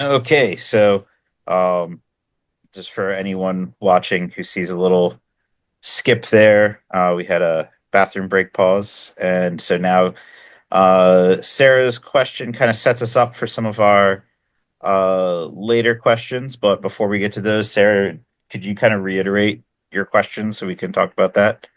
Okay, so um, just for anyone watching who sees a little skip there, we had a bathroom break pause, and so now Sarah's question kind of sets us up for some of our later questions. But before we get to those, Sarah, could you kind of reiterate your question so we can talk about that?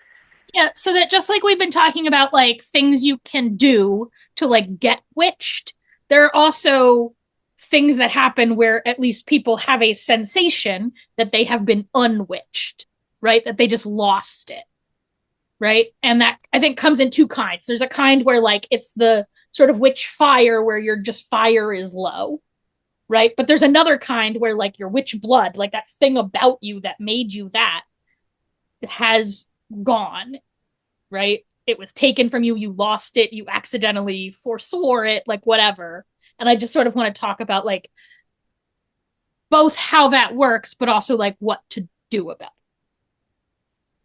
Yeah, so that just like we've been talking about like things you can do to like get witched, there are also things that happen where at least people have a sensation that they have been unwitched, right? That they just lost it, right? And that I think comes in two kinds. There's a kind where like it's the sort of witch fire where your just fire is low, right? But there's another kind where like your witch blood, like that thing about you that made you that, has gone, right? It was taken from you, you lost it, you accidentally forswore it, like whatever. And I just sort of want to talk about like both how that works, but also like what to do about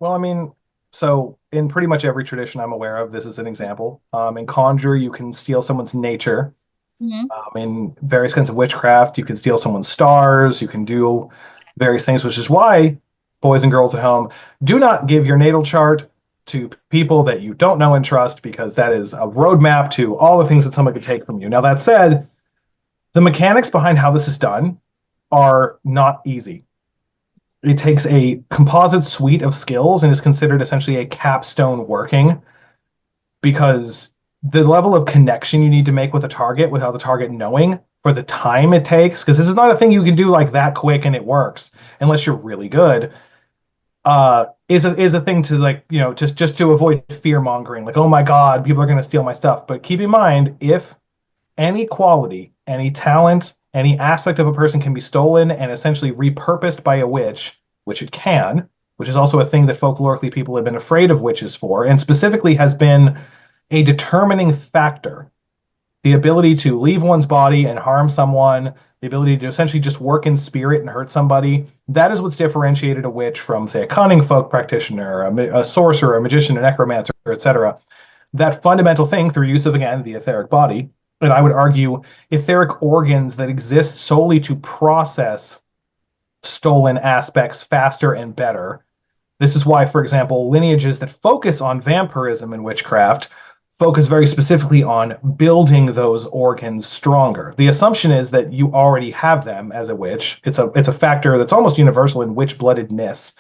Well, I mean, so in pretty much every tradition I'm aware of, this is an example. In Conjure, you can steal someone's nature. it. Mm-hmm. In various kinds of witchcraft, you can steal someone's stars. You can do various things, which is why, boys and girls at home, do not give your natal chart to people that you don't know and trust, because that is a roadmap to all the things that someone could take from you. Now, that said, the mechanics behind how this is done are not easy. It takes a composite suite of skills and is considered essentially a capstone working, because the level of connection you need to make with a target without the target knowing, for the time it takes, because this is not a thing you can do like that quick and it works unless you're really good, is a thing to, like, just to avoid fear mongering, like, oh my god, people are going to steal my stuff. But keep in mind, if any quality, any talent, any aspect of a person can be stolen and essentially repurposed by a witch, which it can, which is also a thing that folklorically people have been afraid of witches for, and specifically has been a determining factor. The ability to leave one's body and harm someone, the ability to essentially just work in spirit and hurt somebody, that is what's differentiated a witch from, say, a cunning folk practitioner, a sorcerer, a magician, a necromancer, etc. That fundamental thing, through use of, again, the etheric body, and I would argue etheric organs that exist solely to process stolen aspects faster and better. This is why, for example, lineages that focus on vampirism and witchcraft focus very specifically on building those organs stronger. The assumption is that you already have them as a witch. It's a factor that's almost universal in witch bloodedness.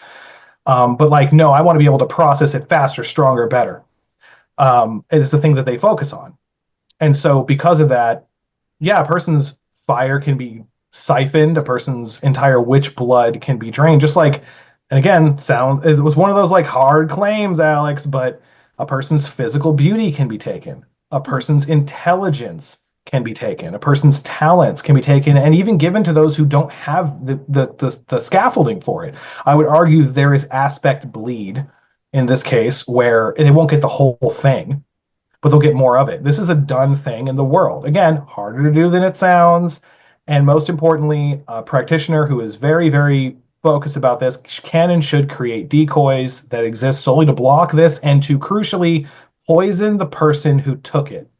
But like, no, I want to be able to process it faster, stronger, better. It's the thing that they focus on. And so because of that, yeah, a person's fire can be siphoned, a person's entire witch blood can be drained. Just like, and again, it was one of those like hard claims, Alex, but a person's physical beauty can be taken, a person's intelligence can be taken, a person's talents can be taken, and even given to those who don't have the scaffolding for it. I would argue there is aspect bleed in this case where they won't get the whole thing, but they'll get more of it. This is a done thing in the world. Again, harder to do than it sounds. And most importantly, a practitioner who is very, very focused about this can and should create decoys that exist solely to block this and to crucially poison the person who took it.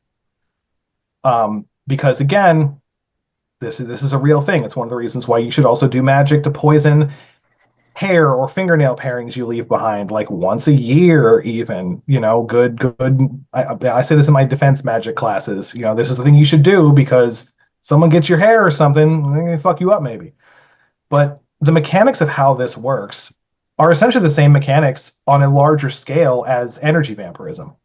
Because again, this is a real thing. It's one of the reasons why you should also do magic to poison hair or fingernail parings you leave behind, like once a year, even. Good. I say this in my defense magic classes. This is the thing you should do, because someone gets your hair or something, they're gonna fuck you up maybe. But the mechanics of how this works are essentially the same mechanics on a larger scale as energy vampirism.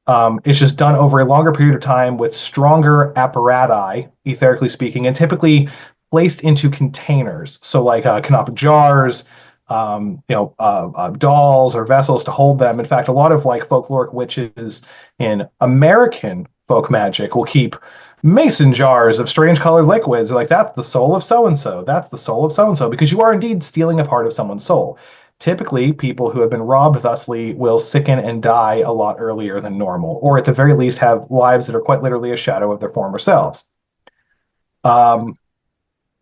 It's just done over a longer period of time with stronger apparati, etherically speaking, and typically placed into containers. So, like canapa jars, dolls or vessels to hold them. In fact, a lot of like folkloric witches in American folk magic will keep mason jars of strange colored liquids. They're like, that's the soul of so and so. That's the soul of so and so, because you are indeed stealing a part of someone's soul. Typically, people who have been robbed thusly will sicken and die a lot earlier than normal, or at the very least have lives that are quite literally a shadow of their former selves. Um,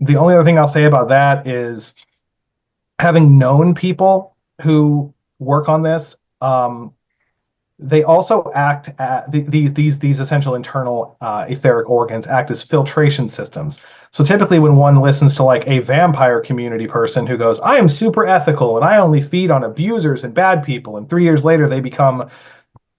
the only other thing I'll say about that is, having known people who work on this, they also act at these essential internal etheric organs act as filtration systems. So typically when one listens to like a vampire community person who goes, I am super ethical and I only feed on abusers and bad people, and 3 years later they become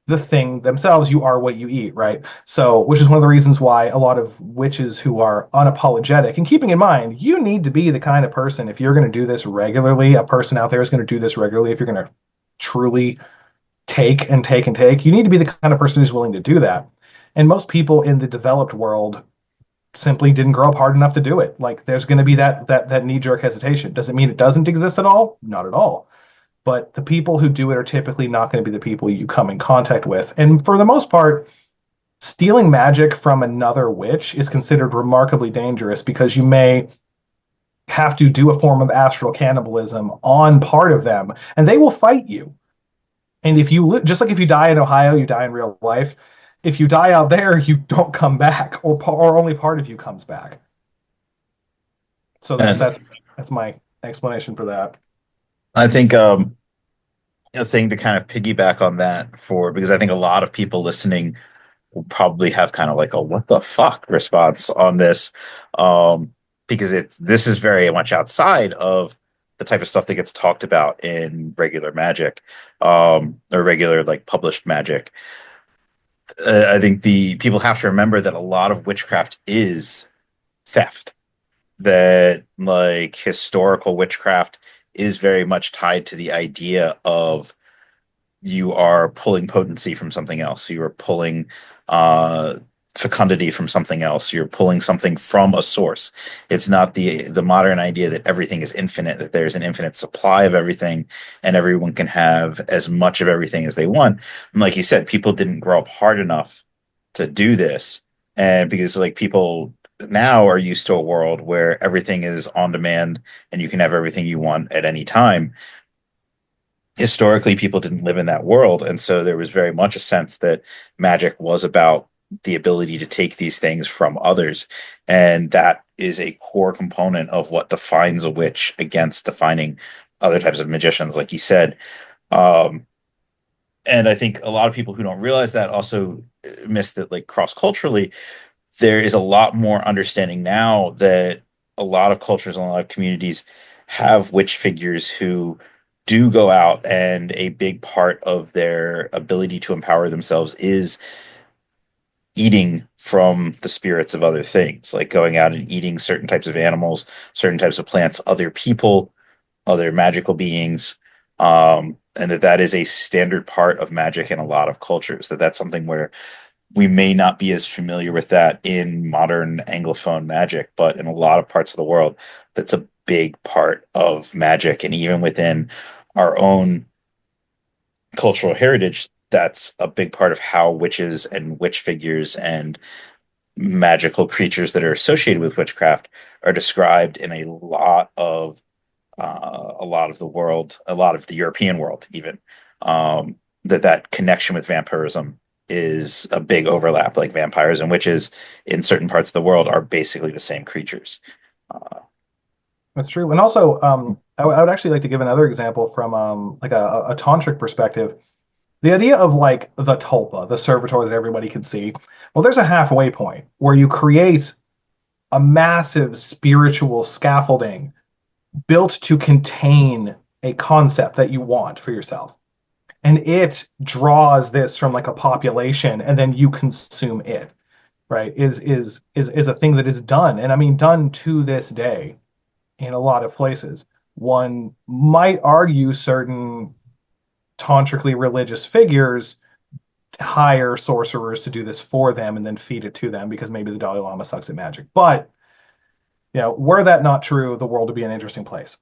the thing themselves. You are what you eat, right? So which is one of the reasons why a lot of witches who are unapologetic, and keeping in mind you need to be the kind of person, if you're going to do this regularly, a person out there is going to do this regularly, if you're going to truly take and take and take, you need to be the kind of person who's willing to do that. And most people in the developed world simply didn't grow up hard enough to do it. Like there's going to be that knee-jerk hesitation. Does it mean it doesn't exist at all? Not at all. But the people who do it are typically not going to be the people you come in contact with. And for the most part, stealing magic from another witch is considered remarkably dangerous because you may have to do a form of astral cannibalism on part of them, and they will fight you. And if you just like if you die in Ohio, you die in real life. If you die out there, you don't come back, or only part of you comes back. So And that's my explanation for that. I think a thing to kind of piggyback on that for because I think a lot of people listening will probably have kind of like a what the fuck response on this. Because this is very much outside of the type of stuff that gets talked about in regular magic, or regular like published magic. I think the people have to remember that a lot of witchcraft is theft. That like historical witchcraft is very much tied to the idea of you are pulling potency from something else. You are pulling uh, fecundity from something else. You're pulling something from a source. It's not the modern idea that everything is infinite, that there's an infinite supply of everything, and everyone can have as much of everything as they want. And like you said, people didn't grow up hard enough to do this, and because like people now are used to a world where everything is on demand and you can have everything you want at any time. Historically people didn't live in that world, and so there was very much a sense that magic was about the ability to take these things from others, and that is a core component of what defines a witch against defining other types of magicians like you said. um, and I think a lot of people who don't realize that also miss that like cross culturally there is a lot more understanding now that a lot of cultures and a lot of communities have witch figures who do go out, and a big part of their ability to empower themselves is eating from the spirits of other things, like going out and eating certain types of animals, certain types of plants, other people, other magical beings. And that is a standard part of magic in a lot of cultures. That's something where we may not be as familiar with that in modern Anglophone magic, but in a lot of parts of the world, that's a big part of magic. And even within our own cultural heritage, that's a big part of how witches and witch figures and magical creatures that are associated with witchcraft are described in a lot of the world, a lot of the European world, even. That connection with vampirism is a big overlap. Like vampires and witches in certain parts of the world are basically the same creatures. Uh, That's true. And also, I would actually like to give another example from like a tantric perspective. The idea of like the tulpa, the servitor that everybody can see. Well, there's a halfway point where you create a massive spiritual scaffolding built to contain a concept that you want for yourself. And it draws this from like a population, and then you consume it, right? Is a thing that is done, and I mean done to this day in a lot of places. One might argue certain tantrically religious figures hire sorcerers to do this for them and then feed it to them because maybe the Dalai Lama sucks at magic. But were that not true, the world would be an interesting place.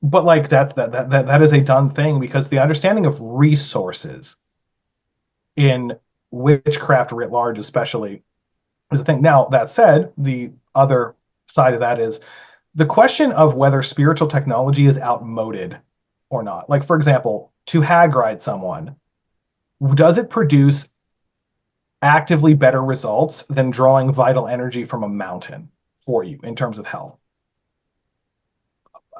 But like that is a done thing because the understanding of resources in witchcraft writ large, especially, is a thing. Now that said, the other side of that is the question of whether spiritual technology is outmoded or not. Like, for example, to hag ride someone, does it produce actively better results than drawing vital energy from a mountain for you in terms of health?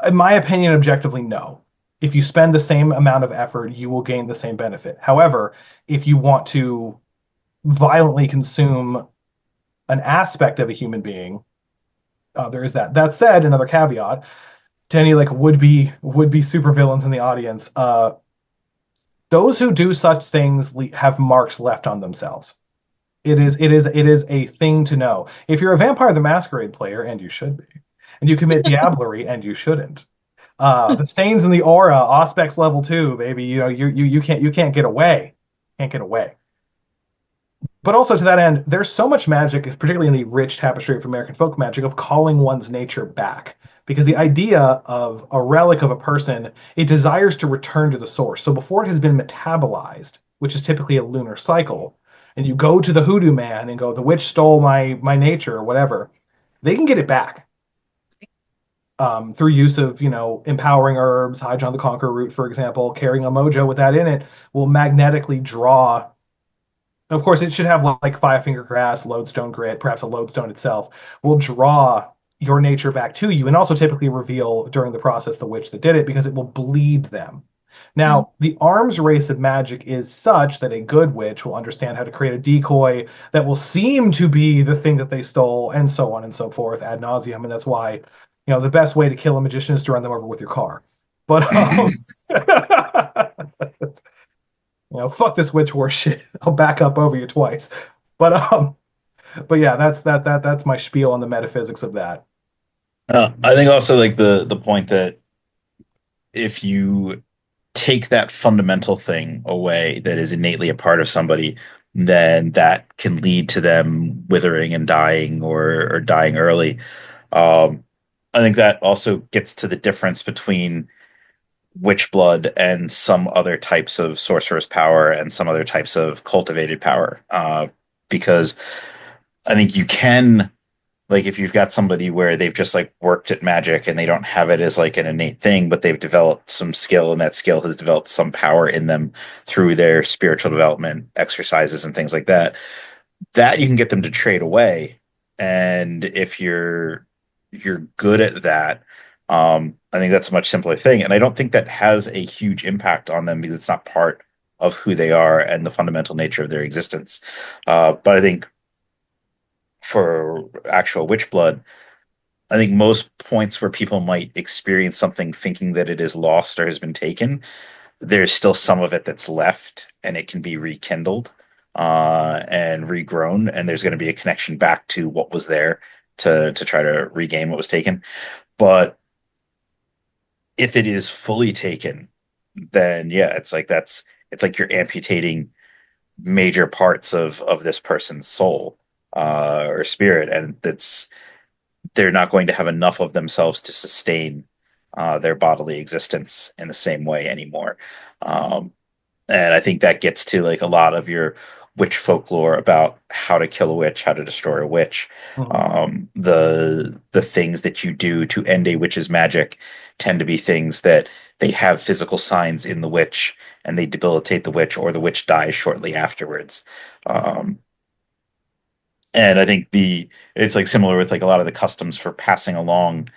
In my opinion, objectively, no. If you spend the same amount of effort, you will gain the same benefit. However, if you want to violently consume an aspect of a human being, there is that. That said, another caveat to any like would be supervillains in the audience, those who do such things have marks left on themselves. It is a thing to know. If you're a Vampire the Masquerade player, and you should be, and you commit diablerie, and you shouldn't, the stains in the aura, Auspex level 2, baby. You can't get away, can't get away. But also to that end, there's so much magic, particularly in the rich tapestry of American folk magic, of calling one's nature back. Because the idea of a relic of a person, it desires to return to the source. So before it has been metabolized, which is typically a lunar cycle, and you go to the hoodoo man and go, the witch stole my nature or whatever, they can get it back. Through use of, empowering herbs, High John the Conqueror root, for example, carrying a mojo with that in it will magnetically draw. Of course, it should have like Five Finger Grass, Lodestone Grit, perhaps a Lodestone itself, will draw your nature back to you and also typically reveal during the process the witch that did it because it will bleed them. Now, the arms race of magic is such that a good witch will understand how to create a decoy that will seem to be the thing that they stole, and so on and so forth, ad nauseum. And that's why, the best way to kill a magician is to run them over with your car. But fuck this witch war shit. I'll back up over you twice. But yeah, that's my spiel on the metaphysics of that. I think also like the point that if you take that fundamental thing away that is innately a part of somebody, then that can lead to them withering and dying or dying early. I think that also gets to the difference between Witchblood and some other types of sorcerer's power and some other types of cultivated power. Because I think you can, like, if you've got somebody where they've just like worked at magic and they don't have it as like an innate thing, but they've developed some skill and that skill has developed some power in them through their spiritual development exercises and things like that, that you can get them to trade away. And if you're good at that, I think that's a much simpler thing. And I don't think that has a huge impact on them because it's not part of who they are and the fundamental nature of their existence. But I think for actual witch blood, I think most points where people might experience something thinking that it is lost or has been taken, there's still some of it that's left and it can be rekindled and regrown. And there's going to be a connection back to what was there to try to regain what was taken. But if it is fully taken, then yeah, it's like you're amputating major parts of this person's soul or spirit, and they're not going to have enough of themselves to sustain their bodily existence in the same way anymore. And I think that gets to like a lot of your witch folklore about how to kill a witch, how to destroy a witch. The things that you do to end a witch's magic tend to be things that they have physical signs in the witch and they debilitate the witch or the witch dies shortly afterwards. And I think it's like similar with like a lot of the customs for passing along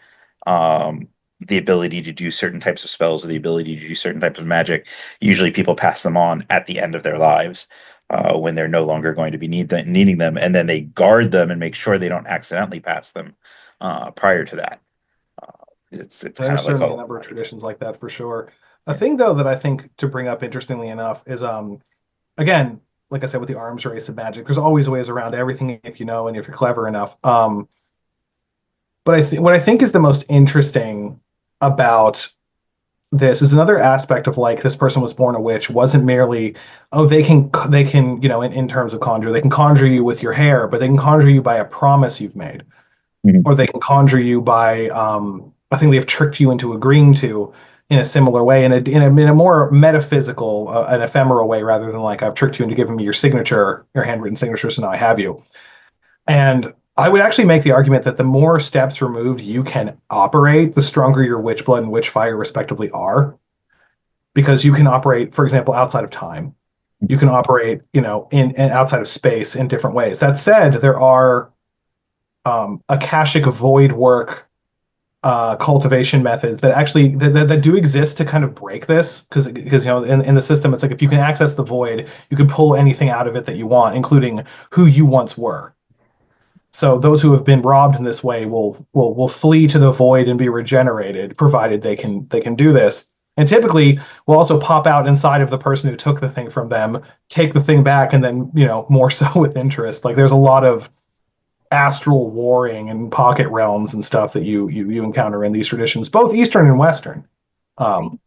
the ability to do certain types of spells or the ability to do certain types of magic. Usually people pass them on at the end of their lives when they're no longer going to be needing them. And then they guard them and make sure they don't accidentally pass them prior to that. It's kind There's of like certainly a number of traditions like that for sure. A thing though that I think to bring up interestingly enough is again, like I said, with the arms race of magic, there's always ways around everything if you know and if you're clever enough. But what I think is the most interesting about this is another aspect of like this person was born a witch wasn't merely, oh, they can in terms of conjure, they can conjure you with your hair, but they can conjure you by a promise you've made. Mhm. Or they can conjure you by a thing they've tricked you into agreeing to in a similar way, in a more metaphysical, an ephemeral way, rather than like I've tricked you into giving me your signature, your handwritten signature, so now I have you. And I would actually make the argument that the more steps removed you can operate, the stronger your witch blood and witch fire respectively are, because you can operate, for example, outside of time. You can operate, in outside of space in different ways. That said, there are akashic void work cultivation methods that actually that do exist to kind of break this, because in the system it's like if you can access the void, you can pull anything out of it that you want, including who you once were. So those who have been robbed in this way will flee to the void and be regenerated, provided they can do this. And typically will also pop out inside of the person who took the thing from them, take the thing back, and then more so with interest. Like there's a lot of astral warring and pocket realms and stuff that you encounter in these traditions, both Eastern and Western. Um,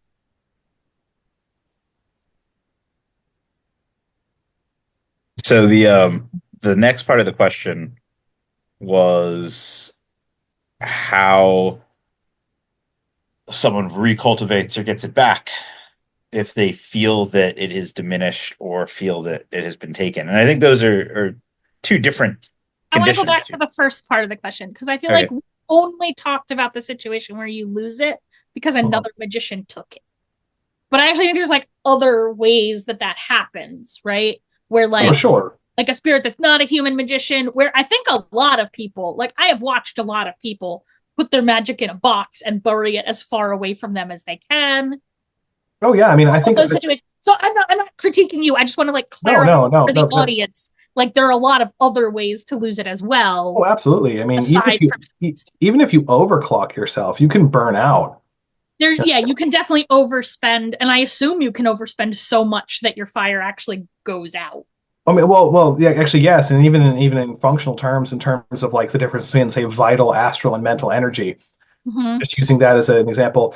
So the next part of the question was how someone recultivates or gets it back if they feel that it is diminished or feel that it has been taken. And I think those are two different I want to go conditions. back to the first part of the question because I feel like Okay. we only talked about the situation where you lose it because another magician took it. But I actually think there's like other ways that happens, right? Where oh, sure. like a spirit that's not a human magician, where I think a lot of people, like I have watched a lot of people put their magic in a box and bury it as far away from them as they can. Oh yeah, I mean, I think Those situations. So I'm not critiquing you. I just want to like no, clarify for the no. audience. Like there are a lot of other ways to lose it as Oh, well, absolutely. I mean, aside from even if you overclock yourself, you can burn out. there. Yeah, you can definitely overspend, and I assume you can overspend so much that your fire actually goes out. I mean, yeah, actually, yes, and even in functional terms, in terms of like the difference between, say, vital, astral, and mental energy, Mm-hmm. just using that as an example,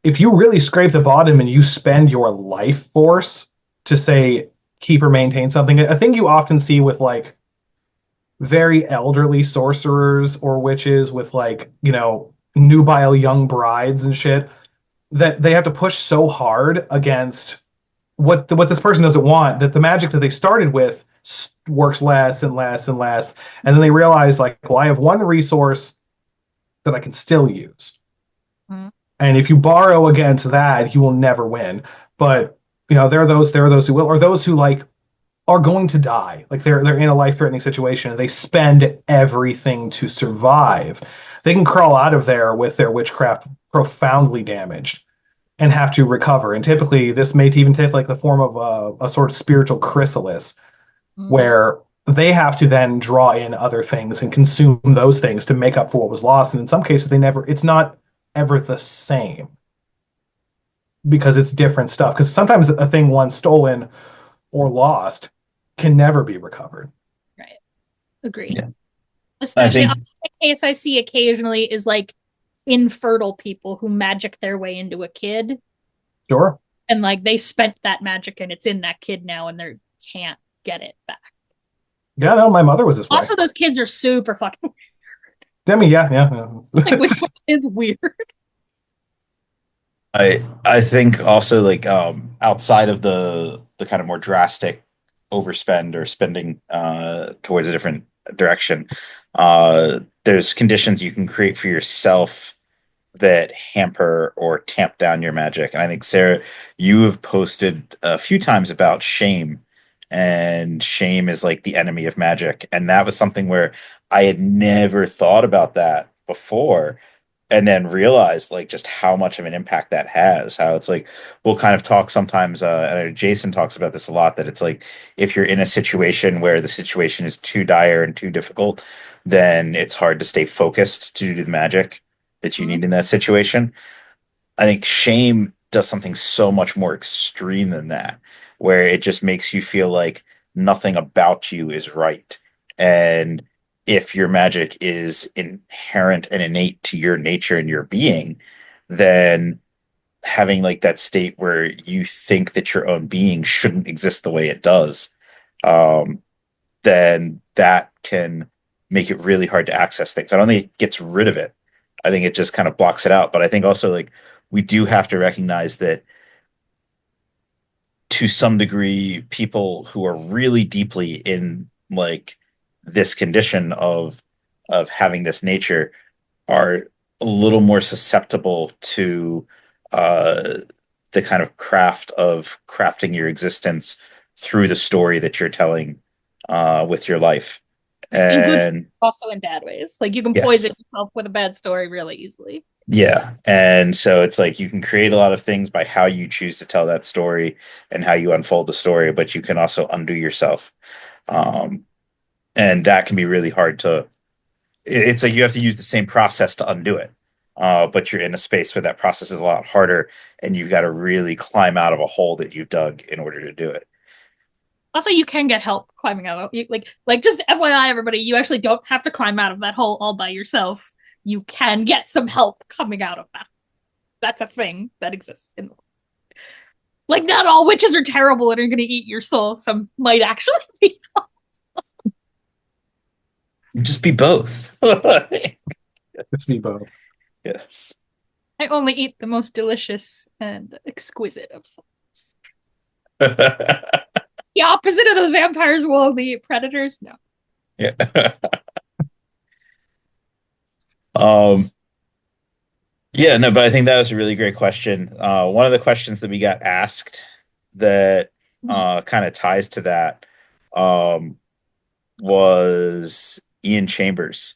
if you really scrape the bottom and you spend your life force to say keep or maintain something, a thing you often see with like very elderly sorcerers or witches with like nubile young brides and shit, that they have to push so hard against what this person doesn't want, that the magic that they started with works less and less and less, and then they realize like, well, I have one resource that I can still use, Mm-hmm. and if you borrow against that, you will never win. But there are those who will, or those who like are going to die, like they're in a life threatening situation and they spend everything to survive. They can crawl out of there with their witchcraft profoundly damaged and have to recover. And typically, this may even take like the form of a sort of spiritual chrysalis, where they have to then draw in other things and consume those things to make up for what was lost. And in some cases, it's not ever the same because it's different stuff. Because sometimes a thing once stolen or lost can never be recovered. Right. Agreed. Yeah. I Especially think the case I see occasionally is like infertile people who magic their way into a kid Sure. and like they spent that magic and it's in that kid now and they can't get it back. Yeah, no, my mother was this way. Also, those kids are super fucking Demi, yeah. like, which is weird. I think also like outside of the kind of more drastic overspend or spending towards a different direction, there's conditions you can create for yourself that hamper or tamp down your magic. And I think, Sarah, you have posted a few times about shame, and shame is like the enemy of magic. And that was something where I had never thought about that before, and then realized like just how much of an impact that has. How it's like we'll kind of talk sometimes, I know Jason talks about this a lot, that it's like if you're in a situation where the situation is too dire and too difficult, then it's hard to stay focused to do the magic that you Mhm. need in that situation. I think shame does something so much more extreme than that, where it just makes you feel like nothing about you is right. And if your magic is inherent and innate to your nature and your being, then having like that state where you think that your own being shouldn't exist the way it does, um, then that can make it really hard to access things. I don't think it gets rid of it. I think it just kind of blocks it out. But I think also like we do have to recognize that to some degree, people who are really deeply in like this condition of having this nature are a little more susceptible to uh, the kind of craft of crafting your existence through the story that you're telling with your life. In good, And also in bad ways. Like you can yes. poison yourself with a bad story really easily. Yeah. And so it's like you can create a lot of things by how you choose to tell that story and how you unfold the story, but you can also undo yourself. Um, and that can be really hard to, it's like you have to use the same process to undo it. But you're in a space where that process is a lot harder and you've got to really climb out of a hole that you've dug in order to do it. Also, you can get help climbing out. Like just FYI, everybody, you actually don't have to climb out of that hole all by yourself. You can get some help coming out of that. That's a thing that exists in the world. Like not all witches are terrible and are going to eat your soul. Some might actually be. Just be both. It's me both. Yes. I only eat the most delicious and exquisite of souls. The opposite of those vampires will only eat predators. No. Yeah. Um, yeah, no, but I think that was a really great question. One of the questions that we got asked that kind of ties to that um, was Ian Chambers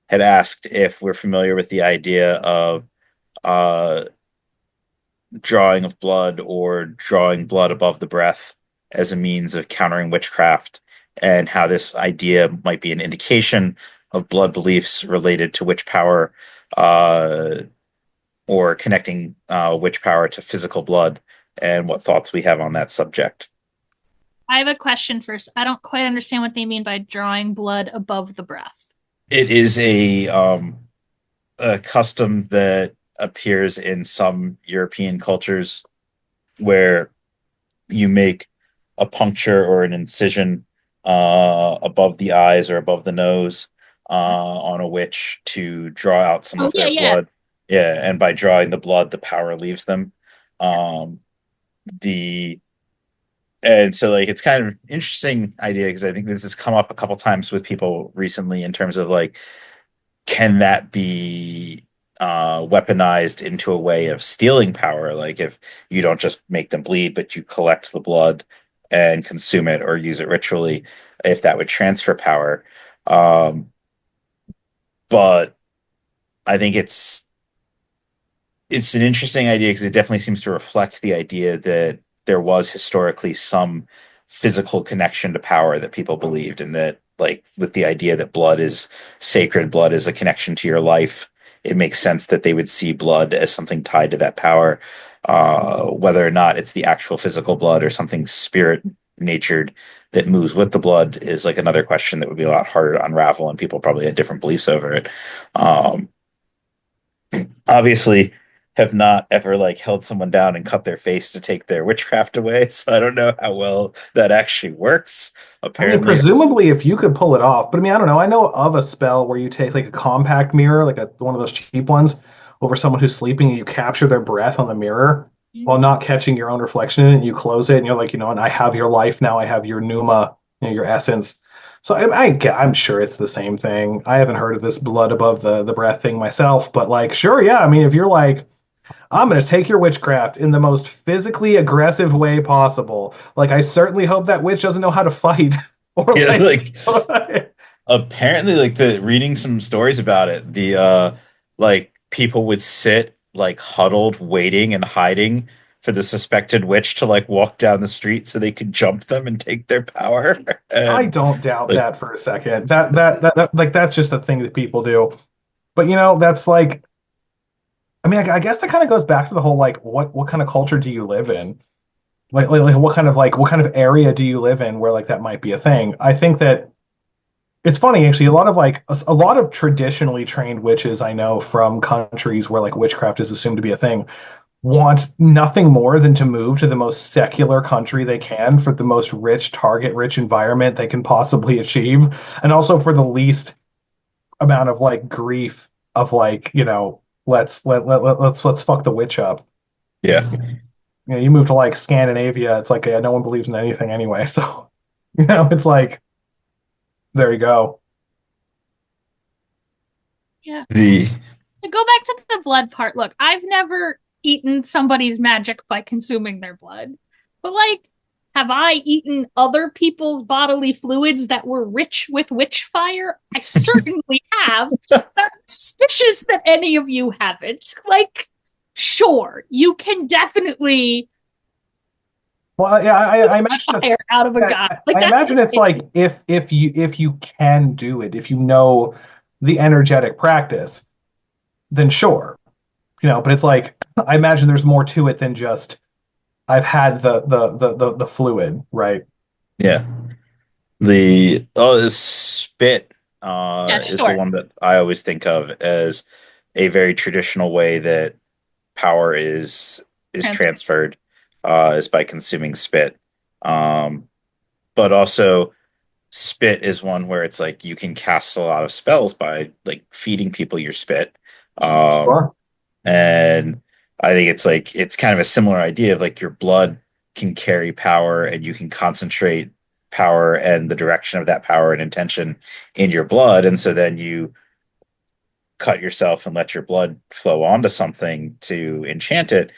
had asked if we're familiar with the idea of uh, drawing of blood or drawing blood above the breath as a means of countering witchcraft, and how this idea might be an indication of blood beliefs related to witch power, uh, or connecting witch power to physical blood, and what thoughts we have on that subject. I have a question first. I don't quite understand what they mean by drawing blood above the breath. It is a custom that appears in some European cultures where you make a puncture or an incision above the eyes or above the nose on a witch to draw out some Oh of yeah, their yeah. blood. Yeah, and by drawing the blood, the power leaves them. Um, the and so like it's kind of an interesting idea because I think this has come up a couple times with people recently in terms of like, can that be weaponized into a way of stealing power? Like if you don't just make them bleed, but you collect the blood and consume it or use it ritually, if that would transfer power. Um, but I think it's an interesting idea because it definitely seems to reflect the idea that there was historically some physical connection to power that people believed, and that like with the idea that blood is sacred, blood is a connection to your life, it makes sense that they would see blood as something tied to that power. Whether or not it's the actual physical blood or something spirit natured that moves with the blood is like another question that would be a lot harder to unravel, and people probably had different beliefs over it. um, Obviously have not ever like held someone down and cut their face to take their witchcraft away. So I don't know how well that actually works. I mean, Apparently, presumably, if you could pull it off, but I mean, I don't know. I know of a spell where you take like a compact mirror, like one of those cheap ones, over someone who's sleeping, and you capture their breath on the mirror while not catching your own reflection in it, and you close it, and you're like, and I have your life now. I have your pneuma, your essence. So I'm sure it's the same thing. I haven't heard of this blood above the breath thing myself, but like, sure, yeah. I mean, if you're like, I'm going to take your witchcraft in the most physically aggressive way possible. Like, I certainly hope that witch doesn't know how to fight. Or yeah, like, like apparently like the reading some stories about it, the like people would sit like huddled, waiting and hiding for the suspected witch to like walk down the street so they could jump them and take their power. I And don't doubt like that for a second. That like that's just a thing that people do. But that's like, I mean, I guess that kind of goes back to the whole like, what kind of culture do you live in? Like what kind of area do you live in where like that might be a thing? I think that it's funny actually. A lot of traditionally trained witches I know from countries where like witchcraft is assumed to be a thing want nothing more than to move to the most secular country they can for the most rich, target rich environment they can possibly achieve, and also for the least amount of like grief of like, let's fuck the witch up. yeah. You move to like Scandinavia, it's like, yeah, no one believes in anything anyway. So, it's like, there you go. Yeah. The To go back to the blood part, look, I've never eaten somebody's magic by consuming their blood. But like have I eaten other people's bodily fluids that were rich with witchfire? I certainly have. I'm suspicious that any of you haven't. Like, sure, you can definitely Well, yeah, I imagine fire out of a yeah, guy. Like I that's imagine it's like if you can do it, if you know the energetic practice, then sure, But it's like I imagine there's more to it than just I've had the fluid, right? Yeah. The spit yeah, is the sure. one that I always think of as a very traditional way that power is Transfer. transferred is by consuming spit. Um, but also spit is one where it's like you can cast a lot of spells by like feeding people your spit. Um, Sure. and I think it's like it's kind of a similar idea of like your blood can carry power and you can concentrate power and the direction of that power and intention in your blood. And so then you cut yourself and let your blood flow onto something to enchant it.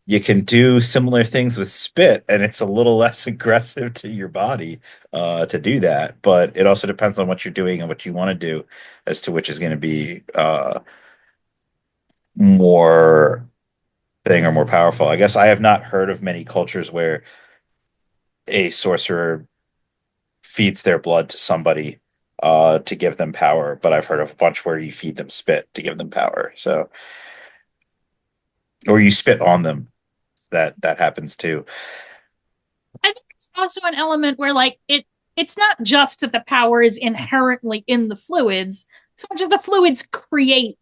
You can do similar things with spit, and it's a little less aggressive to your body to do that. But it also depends on what you're doing and what you want to do as to which is going to be more thing or more powerful. I guess I have not heard of many cultures where a sorcerer feeds their blood to somebody to give them power, but I've heard of a bunch where you feed them spit to give them power. So, or you spit on them. That happens too. I think it's also an element where like it's not just that the power is inherently in the fluids, so much as the fluids create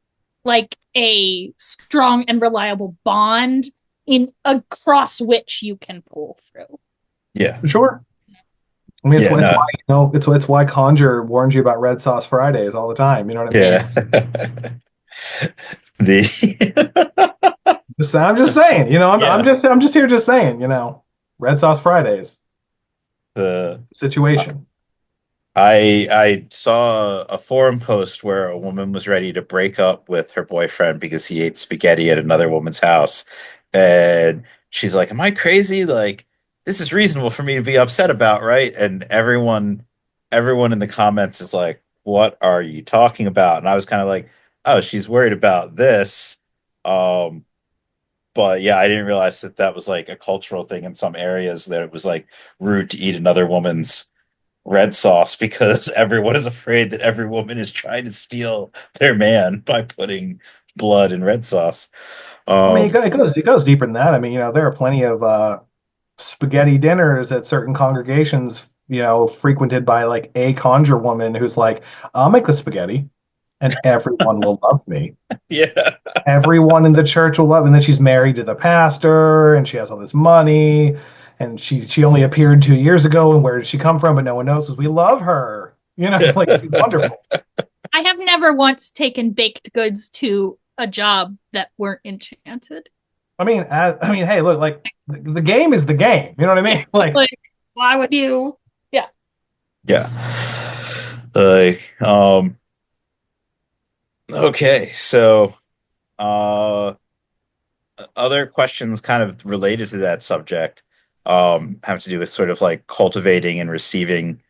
like a strong and reliable bond in across which you can pull through. Yeah, Sure. I mean, yeah, it's no, why it's why Conjure warns you about Red Sauce Fridays all the time. You know what I mean? yeah. The I'm just saying. I'm yeah, just here just saying. Red Sauce Fridays the situation. I saw a forum post where a woman was ready to break up with her boyfriend because he ate spaghetti at another woman's house. And she's like, "Am I crazy? Like, this is reasonable for me to be upset about, right?" And everyone in the comments is like, "What are you talking about?" And I was kind of like, "Oh, she's worried about this." Um, but yeah, I didn't realize that that was like a cultural thing in some areas that it was like rude to eat another woman's red sauce because everyone is afraid that every woman is trying to steal their man by putting blood in red sauce. I mean, Um, it goes deeper than that. I mean, there are plenty of spaghetti dinners at certain congregations, frequented by like a conjure woman who's like, I'll make the spaghetti and everyone will love me. yeah, Everyone in the church will love. And then she's married to the pastor and she has all this money. And she only appeared 2 years ago. And where did she come from? But no one knows because we love her. Like she's wonderful. I have never once taken baked goods to a job that weren't enchanted. Hey, look, like the game is the game. You know what I Yeah. mean? Like, Like, why would you? Yeah. yeah. Like, okay, so uh, other questions kind of related to that subject have to do with sort of like cultivating and receiving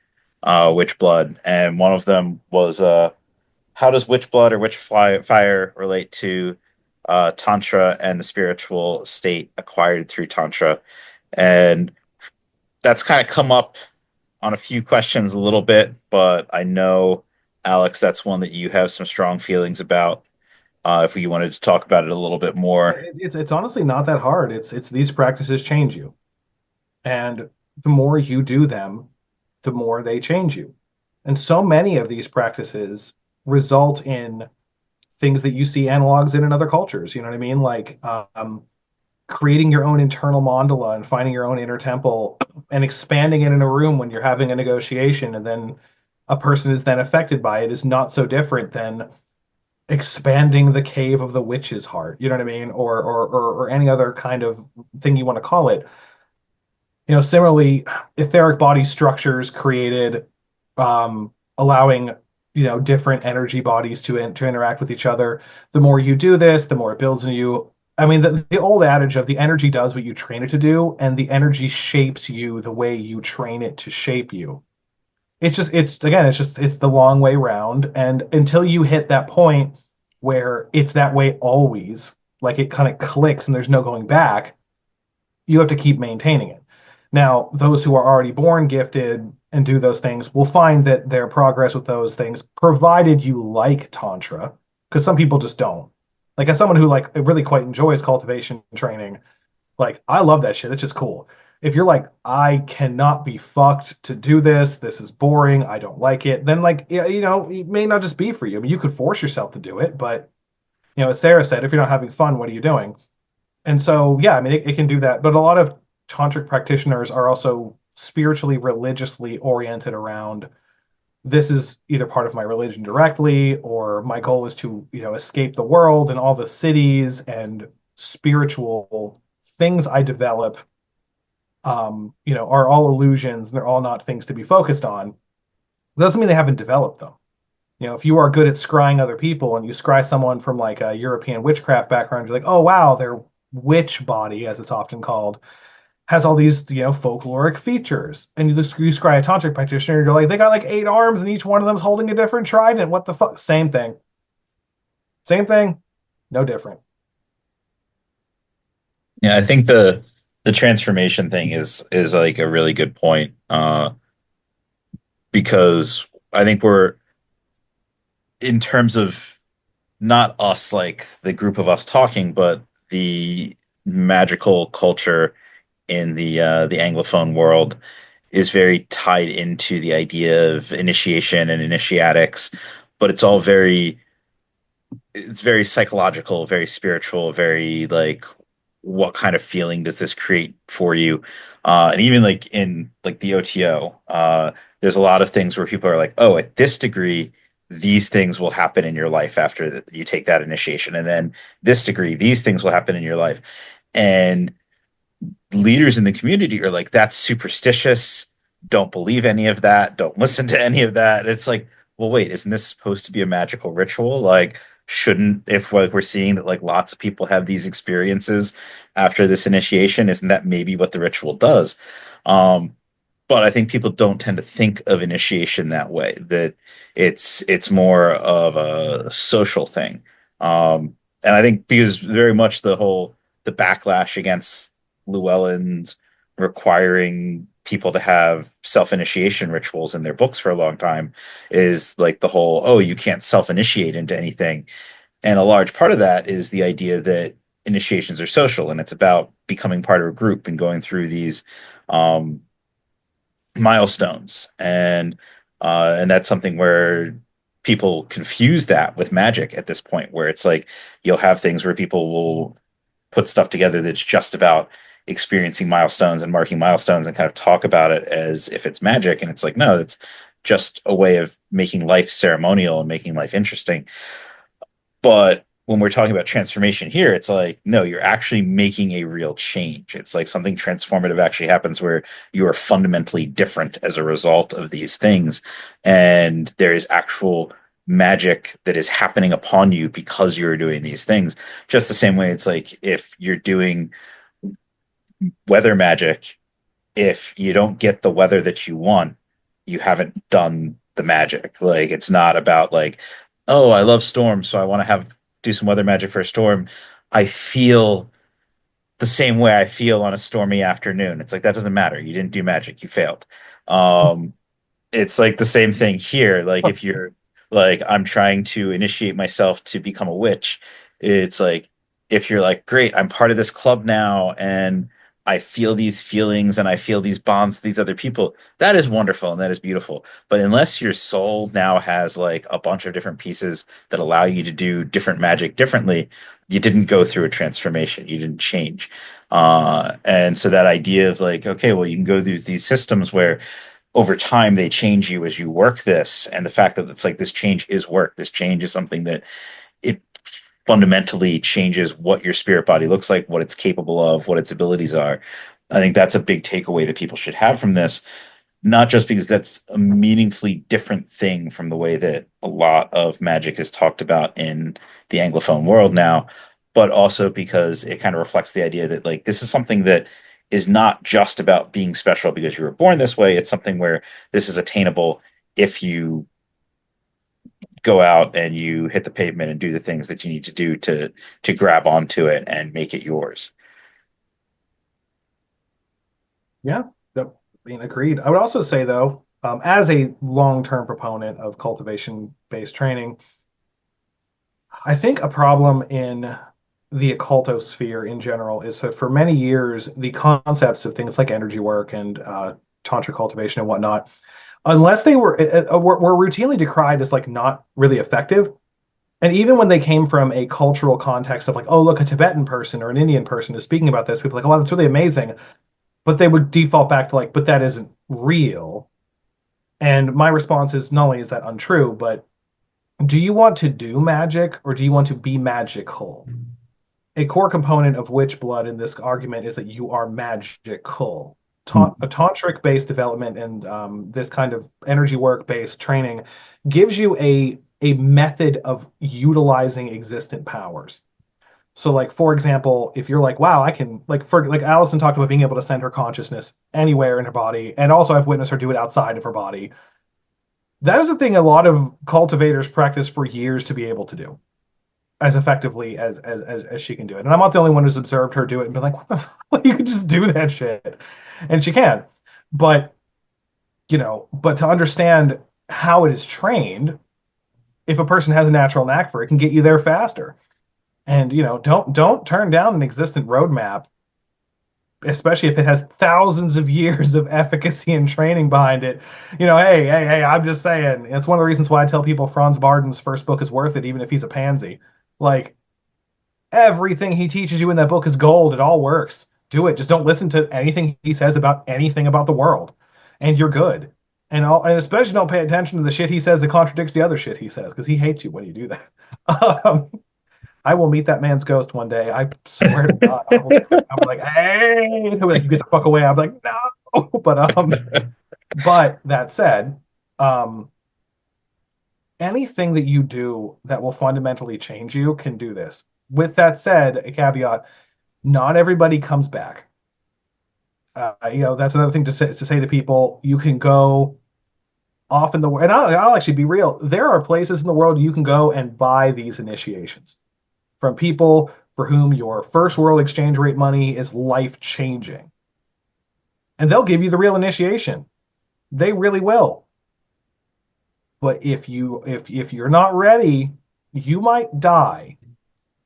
witch blood, and one of them was how does witch blood or witch fire relate to tantra and the spiritual state acquired through tantra? And that's kind of come up on a few questions a little bit, but I know, Alex, that's one that you have some strong feelings about. If you wanted to talk about it a little bit more. it's honestly not that hard. It's these practices change you, and the more you do them, the more they change you. And so many of these practices result in things that you see analogs in other cultures. You know what I mean? Like creating your own internal mandala and finding your own inner temple and expanding it in a room when you're having a negotiation, and then a person is then affected by it is not so different than expanding the cave of the witch's heart. You know what I mean? Or any other kind of thing you want to call it. Similarly, etheric body structures created, allowing different energy bodies to interact with each other. The more you do this, the more it builds in you. I mean, the old adage of the energy does what you train it to do, and the energy shapes you the way you train it to shape you. It's the long way round. And until you hit that point where it's that way always, like it kind of clicks and there's no going back, you have to keep maintaining it. Now, those who are already born gifted and do those things will find that their progress with those things, provided you like Tantra, because some people just don't. Like as someone who like really quite enjoys cultivation training, like I love that shit. It's just cool. If you're like, I cannot be fucked to do this, this is boring, I don't like it, then like yeah, it may not just be for you. I mean, you could force yourself to do it, but as Sarah said, if you're not having fun, what are you doing? And so, yeah, I mean, it can do that. But a lot of tantric practitioners are also spiritually, religiously oriented around this is either part of my religion directly, or my goal is to, escape the world and all the cities and spiritual things I develop, are all illusions. They're all not things to be focused on. It doesn't mean they haven't developed them. If you are good at scrying other people and you scry someone from like a European witchcraft background, you're like, oh wow, their witch body, as it's often called, has all these, folkloric features. And you scry a tantric practitioner, you're like, they got like 8 arms and each one of them's holding a different trident. What the fuck? Same thing. Same thing. No different. Yeah, I think the transformation thing is like a really good point. Because I think we're in terms of not us, like the group of us talking, but the magical culture in the Anglophone world is very tied into the idea of initiation and initiatics, but it's very psychological, very spiritual, very like what kind of feeling does this create for you? And even like in like the OTO, there's a lot of things where people are like, oh, at this degree, these things will happen in your life after you take that initiation, and then this degree, these things will happen in your life. And leaders in the community are like, that's superstitious. Don't believe any of that. Don't listen to any of that. It's like, well, wait, isn't this supposed to be a magical ritual? Like, shouldn't, if like we're seeing that like lots of people have these experiences after this initiation, isn't that maybe what the ritual does? Um, but I think people don't tend to think of initiation that way, that it's more of a social thing. And I think because very much the backlash against Llewellyn's requiring people to have self-initiation rituals in their books for a long time is like the whole, oh, you can't self-initiate into anything. And a large part of that is the idea that initiations are social and it's about becoming part of a group and going through these um, milestones. And that's something where people confuse that with magic at this point, where it's like you'll have things where people will put stuff together that's just about experiencing milestones and marking milestones and kind of talk about it as if it's magic. And it's like, no, it's just a way of making life ceremonial and making life interesting. But when we're talking about transformation here, it's like, no, you're actually making a real change. It's like something transformative actually happens where you are fundamentally different as a result of these things. And there is actual magic that is happening upon you because you're doing these things. Just the same way it's like if you're doing weather magic, if you don't get the weather that you want, you haven't done the magic. Like it's not about like, oh, I love storms, so I want to have do some weather magic for a storm. I feel the same way I feel on a stormy afternoon. It's like that doesn't matter. You didn't do magic. You failed. Um, it's like the same thing here. Like if you're like I'm trying to initiate myself to become a witch, it's like if you're like, great, I'm part of this club now and I feel these feelings and I feel these bonds with these other people, that is wonderful and that is beautiful. But unless your soul now has like a bunch of different pieces that allow you to do different magic differently, you didn't go through a transformation. You didn't change. And so that idea of like, okay, well, you can go through these systems where over time they change you as you work this, and the fact that it's like this change is work, this change is something that it fundamentally changes what your spirit body looks like, what it's capable of, what its abilities are. I think that's a big takeaway that people should have from this, not just because that's a meaningfully different thing from the way that a lot of magic is talked about in the Anglophone world now, but also because it kind of reflects the idea that like this is something that is not just about being special because you were born this way. It's something where this is attainable if you go out and you hit the pavement and do the things that you need to do to grab onto it and make it yours. Yeah, being agreed. I would also say though, as a long-term proponent of cultivation-based training, I think a problem in the occultosphere in general is that for many years, the concepts of things like energy work and tantra cultivation and whatnot, unless they were routinely decried as like not really effective. And even when they came from a cultural context of like, oh, look, a Tibetan person or an Indian person is speaking about this, people are like, oh, wow, that's really amazing. But they would default back to like, but that isn't real. And my response is not only is that untrue, but do you want to do magic or do you want to be magical? A core component of Witchblood in this argument is that you are magical. A tantric based development and this kind of energy work based training gives you a method of utilizing existent powers. So, like for example, if you're like, wow, I can like Alison talked about being able to send her consciousness anywhere in her body, and also I've witnessed her do it outside of her body. That is a thing a lot of cultivators practice for years to be able to do as effectively as she can do it. And I'm not the only one who's observed her do it and been like, what the fuck? You can just do that shit. And she can. But, but to understand how it is trained, if a person has a natural knack for it, can get you there faster. And, don't turn down an existent roadmap, especially if it has thousands of years of efficacy and training behind it. Hey, I'm just saying. It's one of the reasons why I tell people Franz Barden's first book is worth it, even if he's a pansy. Like, everything he teaches you in that book is gold. It all works. Do it. Just don't listen to anything he says about anything about the world, and you're good. And especially don't pay attention to the shit he says that contradicts the other shit he says, because he hates you when you do that. I will meet that man's ghost one day. I swear to God. I'm like, hey, he'll be like, you get the fuck away. I'm like, no. But that said, anything that you do that will fundamentally change you can do this. With that said, a caveat: not everybody comes back. That's another thing to say to people. You can go off in the world, and I'll actually be real. There are places in the world you can go and buy these initiations from people for whom your first world exchange rate money is life changing, and they'll give you the real initiation. They really will. But if you're not ready, you might die,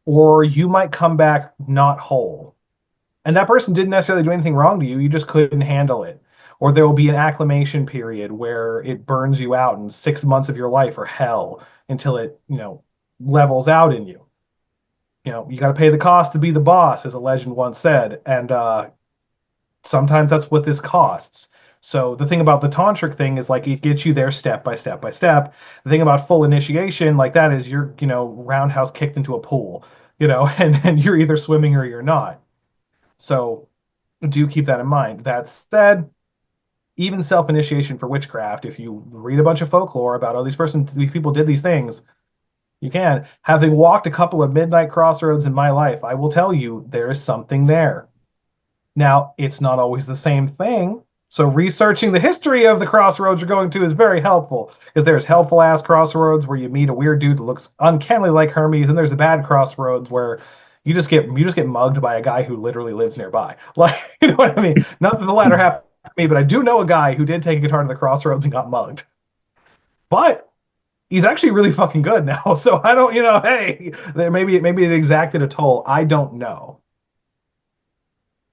or you might come back not whole. And that person didn't necessarily do anything wrong to you. You just couldn't handle it. Or there will be an acclimation period where it burns you out and 6 months of your life are hell until it, levels out in you. You got to pay the cost to be the boss, as a legend once said. And sometimes that's what this costs. So the thing about the tantric thing is like it gets you there step by step by step. The thing about full initiation like that is you're, roundhouse kicked into a pool, and you're either swimming or you're not. So do keep that in mind. That said, even self-initiation for witchcraft, if you read a bunch of folklore about, oh, these people did these things, you can. Having walked a couple of midnight crossroads in my life, I will tell you there is something there. Now, it's not always the same thing. So researching the history of the crossroads you're going to is very helpful, because there's helpful ass crossroads where you meet a weird dude that looks uncannily like Hermes, and there's the bad crossroads where you just get mugged by a guy who literally lives nearby. Like, you know what I mean? Not that the latter happened to me, but I do know a guy who did take a guitar to the crossroads and got mugged. But he's actually really fucking good now. So I don't, hey, maybe it exacted a toll. I don't know.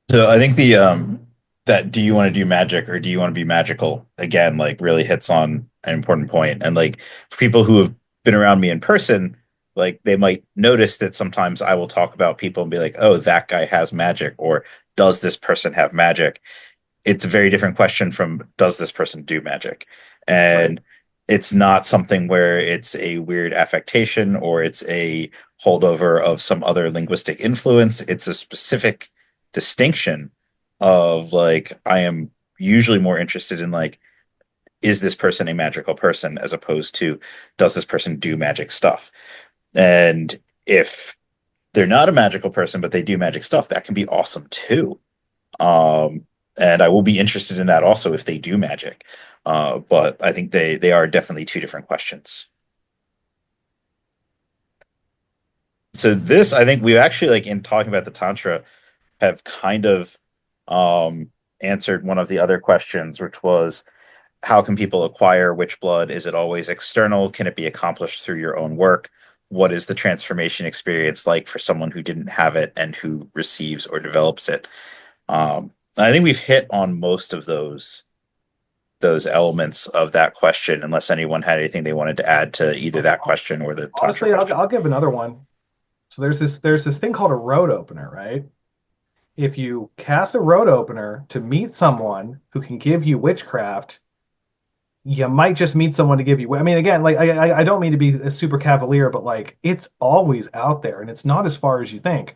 So I think the that do you want to do magic or do you want to be magical again like really hits on an important point. And like for people who have been around me in person, like they might notice that sometimes I will talk about people and be like, oh, that guy has magic, or does this person have magic? It's a very different question from does this person do magic? And Right. it's not something where it's a weird affectation or it's a holdover of some other linguistic influence. It's a specific distinction of like, I am usually more interested in like, is this person a magical person as opposed to does this person do magic stuff? And if they're not a magical person, but they do magic stuff, that can be awesome too. Um, and I will be interested in that also if they do magic. But I think they are definitely two different questions. So this, I think we actually like in talking about the Tantra have kind of answered one of the other questions, which was how can people acquire witch blood? Is it always external? Can it be accomplished through your own work? What is the transformation experience like for someone who didn't have it and who receives or develops it? I think we've hit on most of those elements of that question, unless anyone had anything they wanted to add to either that question or the tantra Honestly, question. I'll give another one. So there's this thing called a road opener, right? If you cast a road opener to meet someone who can give you witchcraft, you might just meet someone to give you. I mean, again, like I don't mean to be a super cavalier, but like it's always out there, and it's not as far as you think.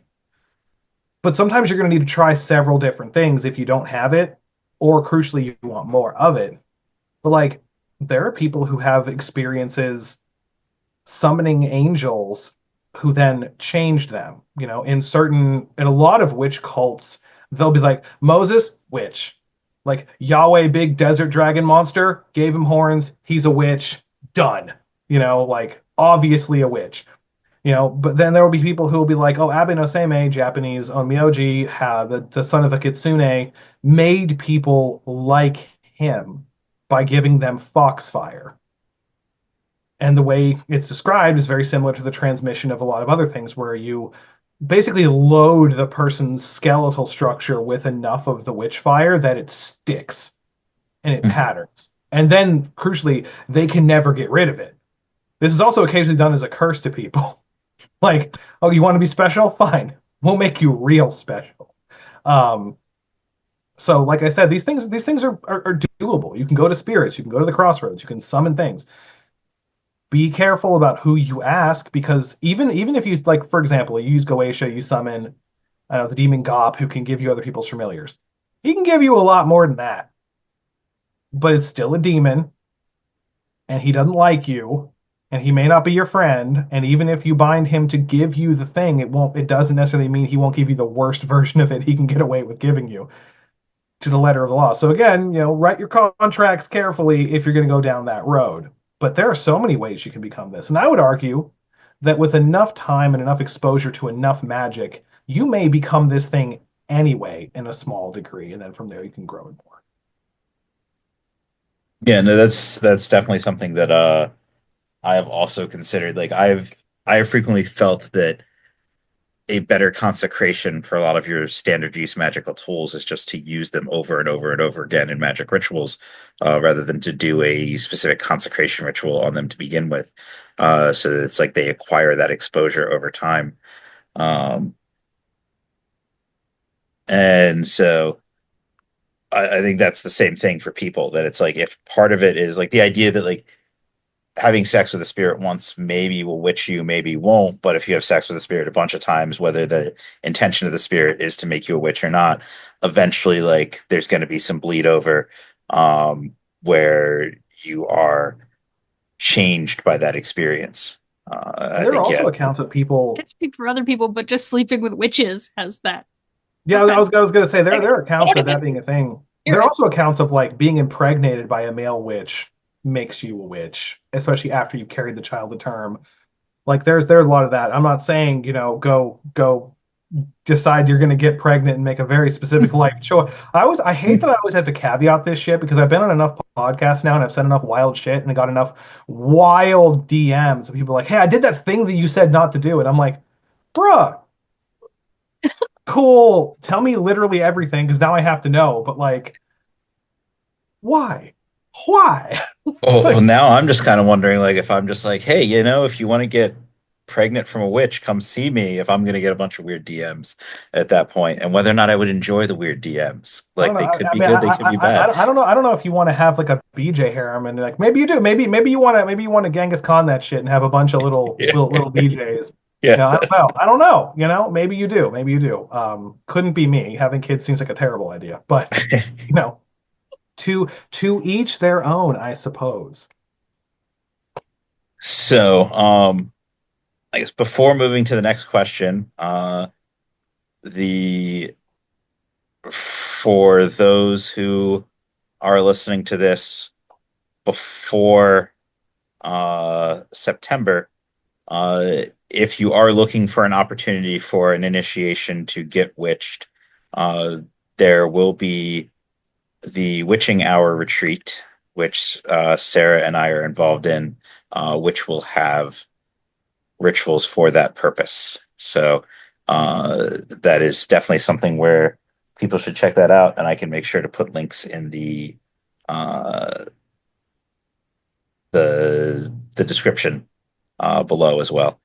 But sometimes you're going to need to try several different things if you don't have it, or crucially, you want more of it. But like, there are people who have experiences summoning angels who then changed them. In a lot of witch cults, they'll be like, Moses, witch. Like Yahweh, big desert dragon monster, gave him horns. He's a witch. Done. Like obviously a witch. But then there will be people who will be like, oh, Abe no Seimei, Japanese Onmyoji, the son of a kitsune, made people like him by giving them foxfire. And the way it's described is very similar to the transmission of a lot of other things, where you basically load the person's skeletal structure with enough of the witch fire that it sticks and it patterns. And then, crucially, they can never get rid of it. This is also occasionally done as a curse to people. Like, oh, you want to be special? Fine. We'll make you real special. Um, so, like I said, these things are doable. You can go to spirits, you can go to the crossroads, you can summon things. Be careful about who you ask, because even if you, like, for example, you use Goetia, you summon the demon Gop, who can give you other people's familiars. He can give you a lot more than that, but it's still a demon, and he doesn't like you, and he may not be your friend. And even if you bind him to give you the thing, it doesn't necessarily mean he won't give you the worst version of it he can get away with giving you, to the letter of the law. So again, write your contracts carefully if you're going to go down that road. But there are so many ways you can become this. And I would argue that with enough time and enough exposure to enough magic, you may become this thing anyway in a small degree. And then from there, you can grow it more. Yeah, no, that's definitely something that I have also considered. Like I have frequently felt that a better consecration for a lot of your standard use magical tools is just to use them over and over and over again in magic rituals, rather than to do a specific consecration ritual on them to begin with. So that it's like they acquire that exposure over time. Um, and so I think that's the same thing for people, that it's like if part of it is like the idea that like having sex with a spirit once maybe will witch you, maybe won't. But if you have sex with a spirit a bunch of times, whether the intention of the spirit is to make you a witch or not, eventually, like, there's going to be some bleed over, where you are changed by that experience. And I there are think, also yeah, accounts of people. Can't speak for other people, but just sleeping with witches has that Yeah, I effect. was, I was going to say there, Like, there are accounts of that being a thing. you're There are right. also accounts of like being impregnated by a male witch makes you a witch, especially after you've carried the child to term. Like there's a lot of that. I'm not saying, go decide you're going to get pregnant and make a very specific life choice. I hate that I always have to caveat this shit, because I've been on enough podcasts now and I've said enough wild shit and I got enough wild DMs of people like, "Hey, I did that thing that you said not to do." And I'm like, "Bruh, cool. Tell me literally everything, because now I have to know." But like, why? Why? well, Like, now I'm just kind of wondering, like, if I'm just like, hey, if you want to get pregnant from a witch, come see me. If I'm going to get a bunch of weird DMs at that point, and whether or not I would enjoy the weird DMs, I don't like know. they I, could I be mean, good, they could be bad. I don't know. I don't know if you want to have like a BJ harem, and like maybe you do. Maybe you want to Genghis Khan that shit and have a bunch of little Yeah, little BJs. yeah. I don't know. I don't know. Maybe you do. Maybe you do. Couldn't be me. Having kids seems like a terrible idea, but you know, to each their own, I suppose. So, I guess before moving to the next question, the for those who are listening to this before September, if you are looking for an opportunity for an initiation to get witched, uh, there will be the Witching Hour retreat, which Sarah and I are involved in, which will have rituals for that purpose. So that is definitely something where people should check that out, and I can make sure to put links in uh, the description below as well.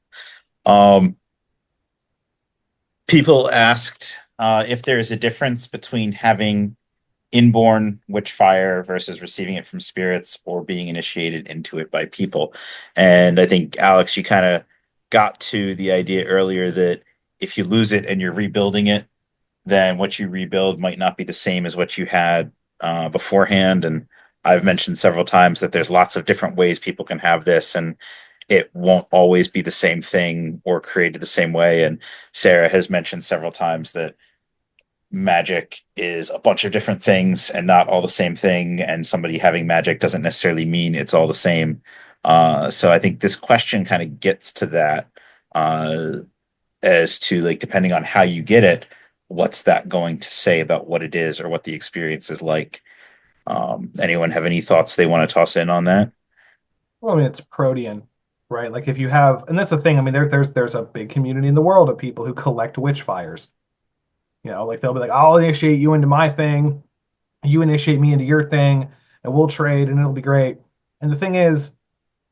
Um, People asked if there's a difference between having inborn witchfire versus receiving it from spirits or being initiated into it by people. And I think, Alex, you kind of got to the idea earlier that if you lose it and you're rebuilding it, then what you rebuild might not be the same as what you had beforehand. And I've mentioned several times that there's lots of different ways people can have this, and it won't always be the same thing or created the same way. And Sarah has mentioned several times that magic is a bunch of different things and not all the same thing. And somebody having magic doesn't necessarily mean it's all the same. So I think this question kind of gets to that uh, as to like, depending on how you get it, what's that going to say about what it is or what the experience is like? Anyone have any thoughts they want to toss in on that? Well, I mean, it's protean, right? Like if you have, and that's the thing. I mean, there's a big community in the world of people who collect witch fires. Like they'll be like, I'll initiate you into my thing, you initiate me into your thing, and we'll trade, and it'll be great. And the thing is,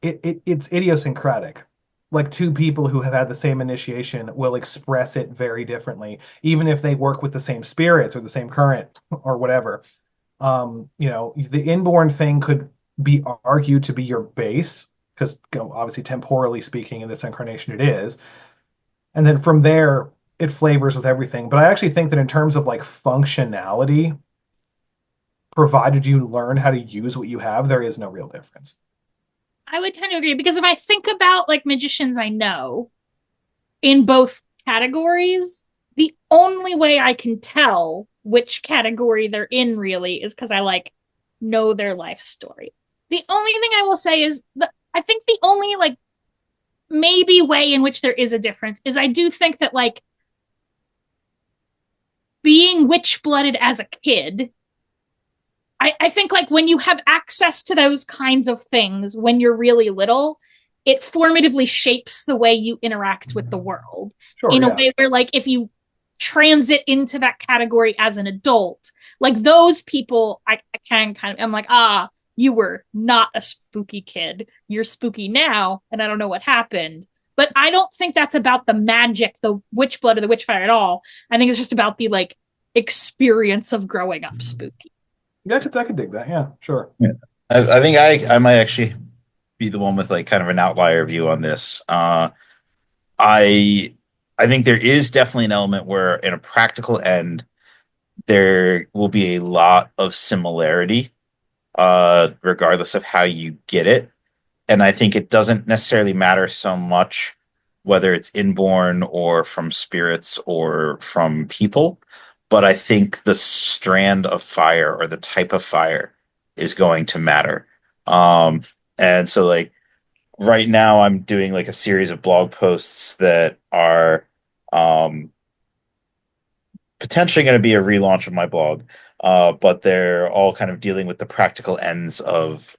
it's idiosyncratic. Like two people who have had the same initiation will express it very differently, even if they work with the same spirits or the same current or whatever. The inborn thing could be argued to be your base because obviously temporally speaking in this incarnation it is, and then from there it flavors with everything. But I actually think that in terms of like functionality, provided you learn how to use what you have, there is no real difference. I would tend to agree because if I think about like magicians I know in both categories, the only way I can tell which category they're in really is because I like know their life story. The only thing I will say is that I think the only like maybe way in which there is a difference is I do think that like being witch blooded as a kid, I think like when you have access to those kinds of things when you're really little, it formatively shapes the way you interact with the world Sure, in a yeah. way where like if you transit into that category as an adult, like those people I can kind of I'm like, you were not a spooky kid. You're spooky now, and I don't know what happened. But I don't think that's about the magic, the witch blood or the witch fire at all. I think it's just about the like experience of growing up spooky. Yeah, I could dig that. Yeah, sure. Yeah. I think I might actually be the one with like kind of an outlier view on this. I I think there is definitely an element where, in a practical end, there will be a lot of similarity, regardless of how you get it. And I think it doesn't necessarily matter so much whether it's inborn or from spirits or from people, but I think the strand of fire or the type of fire is going to matter. Um, and so, like, right now, I'm doing like a series of blog posts that are um, potentially going to be a relaunch of my blog, but they're all kind of dealing with the practical ends of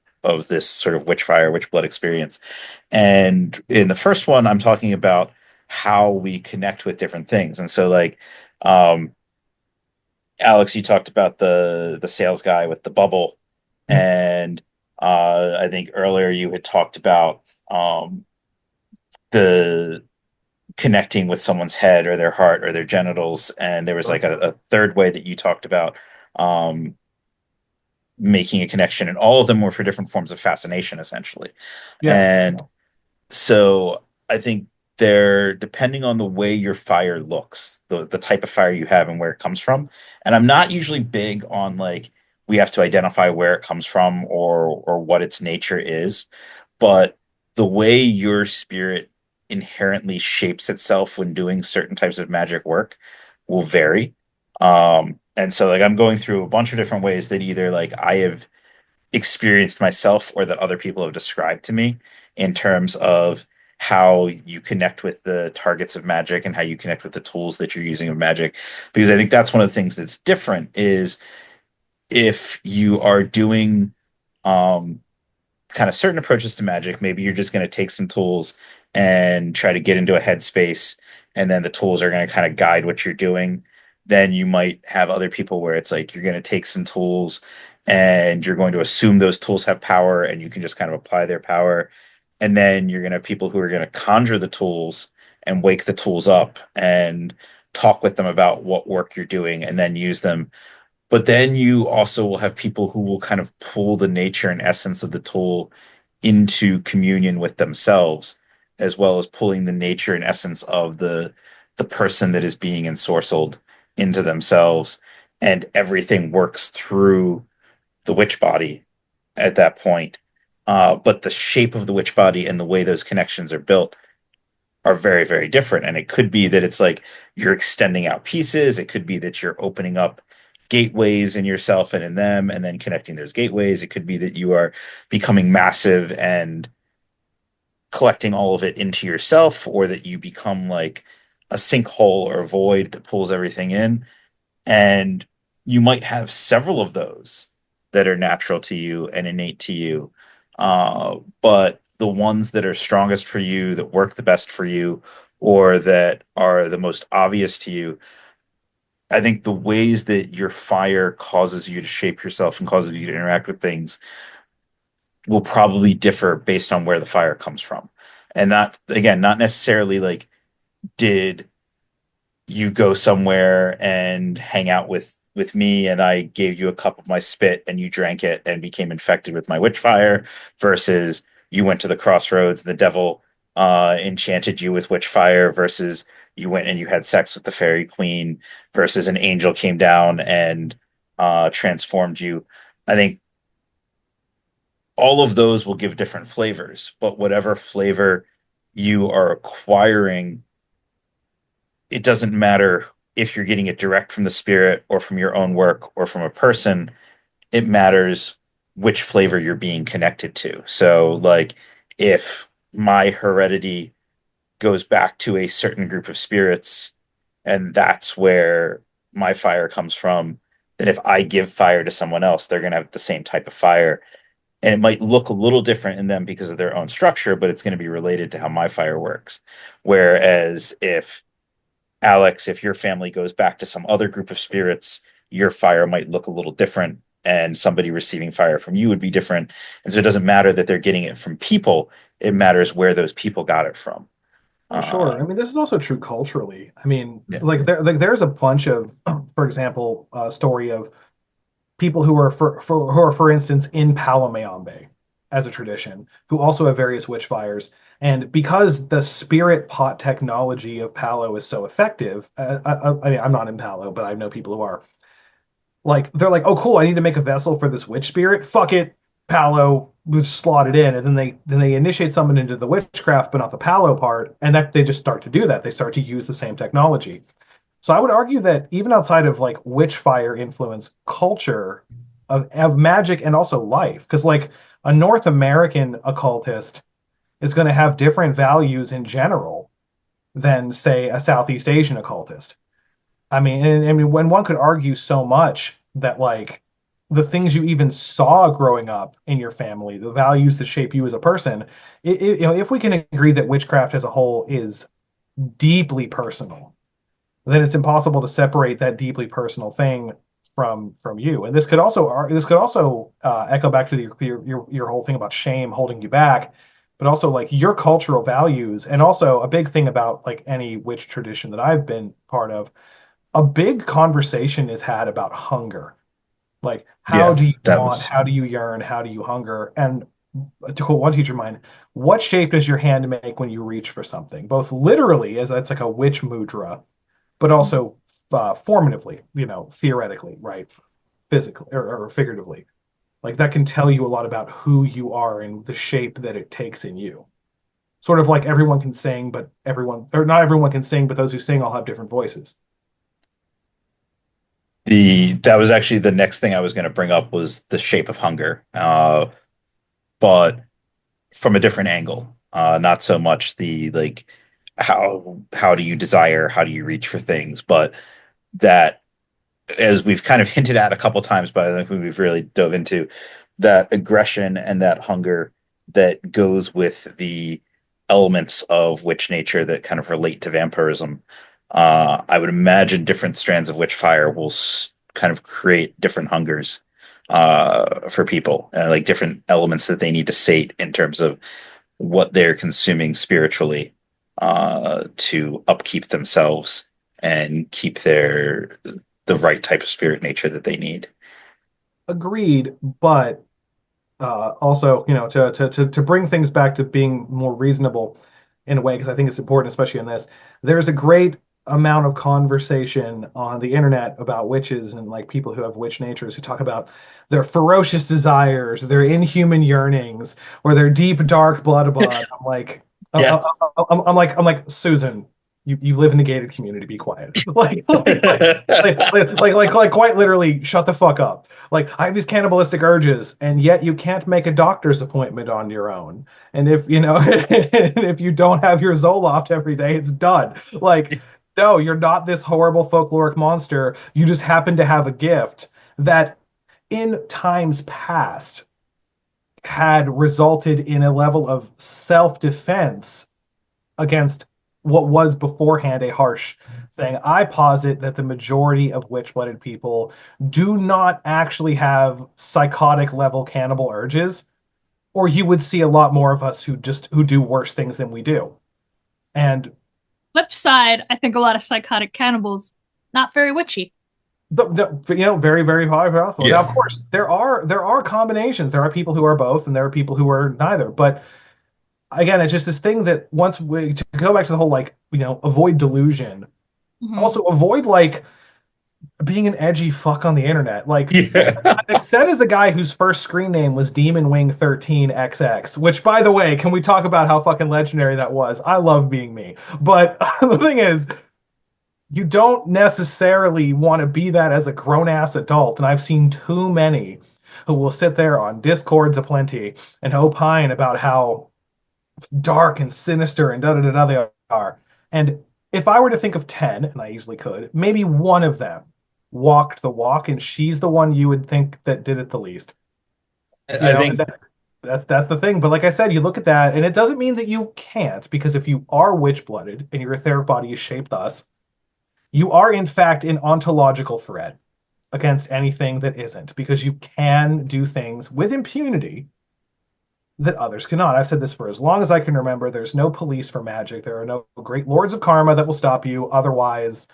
this sort of witchfire, witchblood experience. And in the first one, I'm talking about how we connect with different things. And so, like, um, Alex, you talked about the sales guy with the bubble, and I think earlier you had talked about the connecting with someone's head or their heart or their genitals, and there was like Sure. a third way that you talked about um, making a connection, and all of them were for different forms of fascination, essentially. Yeah. And so I think they're depending on the way your fire looks, the type of fire you have and where it comes from. And I'm not usually big on like we have to identify where it comes from or what its nature is, but the way your spirit inherently shapes itself when doing certain types of magic work will vary. And so like I'm going through a bunch of different ways that either like I have experienced myself or that other people have described to me in terms of how you connect with the targets of magic and how you connect with the tools that you're using of magic. Because I think that's one of the things that's different is if you are doing um, kind of certain approaches to magic. Maybe you're just going to take some tools and try to get into a headspace, and then the tools are going to kind of guide what you're doing. Then you might have other people where it's like you're going to take some tools and you're going to assume those tools have power and you can just kind of apply their power. And then you're going to have people who are going to conjure the tools and wake the tools up and talk with them about what work you're doing and then use them. But then you also will have people who will kind of pull the nature and essence of the tool into communion with themselves, as well as pulling the nature and essence of the person that is being ensorcelled into themselves. And everything works through the witch body at that point. But the shape of the witch body and the way those connections are built are very, very different. And it could be that it's like you're extending out pieces. It could be that you're opening up gateways in yourself and in them and then connecting those gateways. It could be that you are becoming massive and collecting all of it into yourself, or that you become like a sinkhole or a void that pulls everything in. And you might have several of those that are natural to you and innate to you. But the ones that are strongest for you, that work the best for you, or that are the most obvious to you, I think the ways that your fire causes you to shape yourself and causes you to interact with things will probably differ based on where the fire comes from. And not, again, not necessarily like, did you go somewhere and hang out with me and I gave you a cup of my spit and you drank it and became infected with my witchfire versus you went to the crossroads and the devil enchanted you with witchfire versus you went and you had sex with the fairy queen versus an angel came down and transformed you. I think all of those will give different flavors, but whatever flavor you are acquiring, it doesn't matter if you're getting it direct from the spirit or from your own work or from a person. It matters which flavor you're being connected to. So, like, if my heredity goes back to a certain group of spirits and that's where my fire comes from, then if I give fire to someone else, they're going to have the same type of fire. And it might look a little different in them because of their own structure, but it's going to be related to how my fire works. Whereas if your family goes back to some other group of spirits, your fire might look a little different, and somebody receiving fire from you would be different. And so it doesn't matter that they're getting it from people, it matters where those people got it from. Oh, sure. Uh, I mean, this is also true culturally. I mean, yeah. there's a bunch of, for example, a story of people who are who are, for instance, in Palo Mayombe as a tradition, who also have various witch fires. And because the spirit pot technology of Palo is so effective, I mean, I'm not in Palo, but I know people who are. Like they're like, oh cool, I need to make a vessel for this witch spirit. Fuck it, Palo, we just slot it in, and then they initiate someone into the witchcraft, but not the Palo part, and that they just start to do that. They start to use the same technology. So I would argue that even outside of like witchfire influence culture of magic and also life, because like a North American occultist is going to have different values in general than say a Southeast Asian occultist. I mean, when one could argue so much that like the things you even saw growing up in your family, the values that shape you as a person, if we can agree that witchcraft as a whole is deeply personal, then it's impossible to separate that deeply personal thing from you. And this could also echo back to your whole thing about shame holding you back, but also like your cultural values, and also a big thing about like any witch tradition that I've been part of, a big conversation is had about hunger. Like, how Yeah, do you that want? was How do you yearn? How do you hunger? And to quote one teacher of mine, what shape does your hand make when you reach for something? Both literally, as that's like a witch mudra, but also formatively, theoretically, right? Physically or figuratively. Like that can tell you a lot about who you are and the shape that it takes in you. Sort of like everyone can sing, but or not everyone can sing, but those who sing all have different voices. The That was actually the next thing I was going to bring up was the shape of hunger, but from a different angle. Not so much the like how do you desire, how do you reach for things, but that, as we've kind of hinted at a couple times, but I think we've really dove into that aggression and that hunger that goes with the elements of witch nature that kind of relate to vampirism. I would imagine different strands of witchfire will kind of create different hungers for people, like different elements that they need to sate in terms of what they're consuming spiritually to upkeep themselves and keep the right type of spirit nature that they need. Agreed, but also, to bring things back to being more reasonable in a way, because I think it's important, especially in this. There's a great amount of conversation on the internet about witches and like people who have witch natures who talk about their ferocious desires, their inhuman yearnings, or their deep dark blood. I'm like, Yes. I'm like Susan. You live in a gated community. Be quiet. Like, quite literally, shut the fuck up. Like, I have these cannibalistic urges, and yet you can't make a doctor's appointment on your own. And if you know, and if you don't have your Zoloft every day, it's done. Like, no, you're not this horrible folkloric monster. You just happen to have a gift that, in times past, had resulted in a level of self-defense against what was beforehand a harsh thing. I posit that the majority of witch-blooded people do not actually have psychotic level cannibal urges, or you would see a lot more of us who do worse things than we do. And Flip side, I think a lot of psychotic cannibals not very witchy. very, very high possible. Now, of Yeah. course, there are combinations. There are people who are both, and there are people who are neither. But again, it's just this thing that once we to go back to the whole like avoid delusion, Mhm. also avoid like being an edgy fuck on the internet. Like Yeah. I said, as a guy whose first screen name was Demon Wing 13XX, which by the way, can we talk about how fucking legendary that was? I love being me, but the thing is, you don't necessarily want to be that as a grown ass adult, and I've seen too many who will sit there on discords aplenty and opine about how dark and sinister and da da da da they are. And if I were to think of 10, and I easily could, maybe one of them walked the walk, and she's the one you would think that did it the least. I think That's the thing. But like I said, you look at that, and it doesn't mean that you can't, because if you are witch blooded and your etheric body is shaped thus, you are in fact an ontological threat against anything that isn't, because you can do things with impunity that others cannot. I've said this for as long as I can remember. There's no police for magic. There are no great lords of karma that will stop you. Otherwise,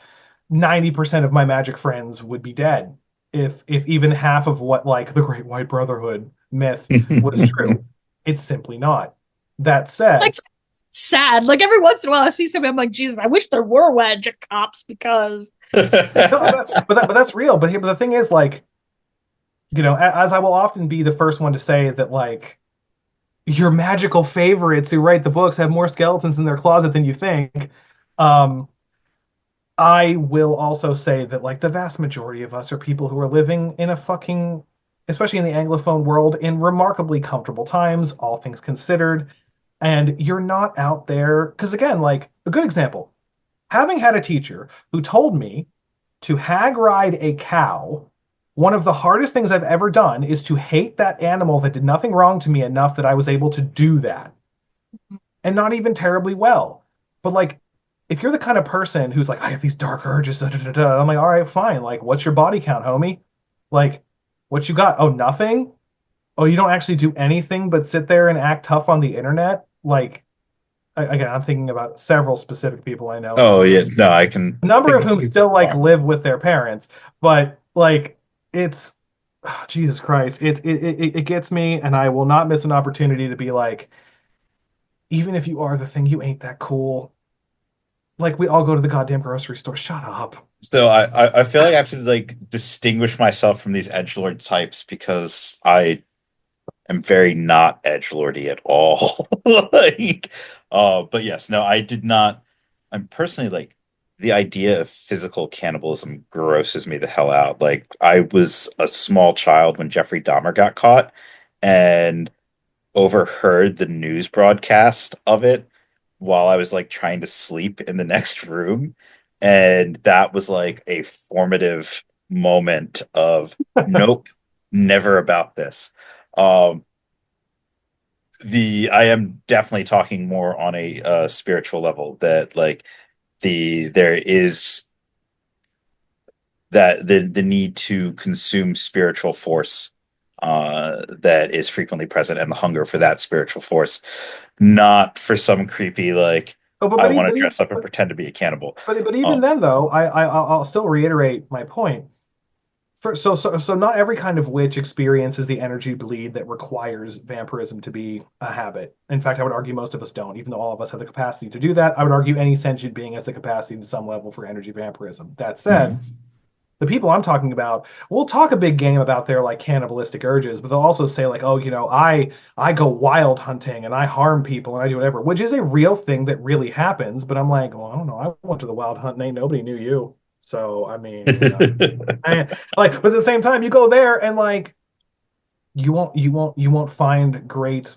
90% of my magic friends would be dead if even half of what like the Great White Brotherhood myth was true. It's simply not. That said, Like sad. Like every once in a while I see something, I'm like, Jesus, I wish there were wedge cops because no, but that's real. But the thing is, like, as I will often be the first one to say that, like, your magical favorites who write the books have more skeletons in their closet than you think. Um, I will also say that like the vast majority of us are people who are living in a fucking, especially in the Anglophone world, in remarkably comfortable times, all things considered. And you're not out there, because again, like a good example, having had a teacher who told me to hag ride a cow, one of the hardest things I've ever done is to hate that animal that did nothing wrong to me enough that I was able to do that. And not even terribly well. But like, if you're the kind of person who's like, I have these dark urges, da, da, da, da, I'm like, all right, fine. Like, what's your body count, homie? Like, what you got? Oh, nothing? Oh, you don't actually do anything but sit there and act tough on the internet? Like, again, I'm thinking about several specific people I know, Oh yeah, no, a number I of can whom see still like that. live with their parents, but like, it's Jesus Christ, it gets me, and I will not miss an opportunity to be like, even if you are the thing, you ain't that cool. Like we all go to the goddamn grocery store. Shut up. So I feel like I have to like distinguish myself from these edgelord types because am very not edgelordy at all. Like, but yes, no, I did not. I'm personally like the idea of physical cannibalism grosses me the hell out. Like, I was a small child when Jeffrey Dahmer got caught and overheard the news broadcast of it while I was like trying to sleep in the next room. And that was like a formative moment of nope, never about this. Um, the I am definitely talking more on a spiritual level that like there is that the need to consume spiritual force that is frequently present and the hunger for that spiritual force, not for some creepy like Oh, I want to dress up and pretend to be a cannibal. but even Um, then though, I'll still reiterate my point. So not every kind of witch experiences the energy bleed that requires vampirism to be a habit. In fact, I would argue most of us don't, even though all of us have the capacity to do that. I would argue any sentient being has the capacity to some level for energy vampirism. That said, mhm. the people I'm talking about will talk a big game about their like cannibalistic urges, but they'll also say like, oh, I go wild hunting and I harm people and I do whatever, which is a real thing that really happens. But I'm like, well, I don't know. I went to the wild hunt and ain't nobody knew you. So I mean, like, but at the same time, you go there and like you won't find great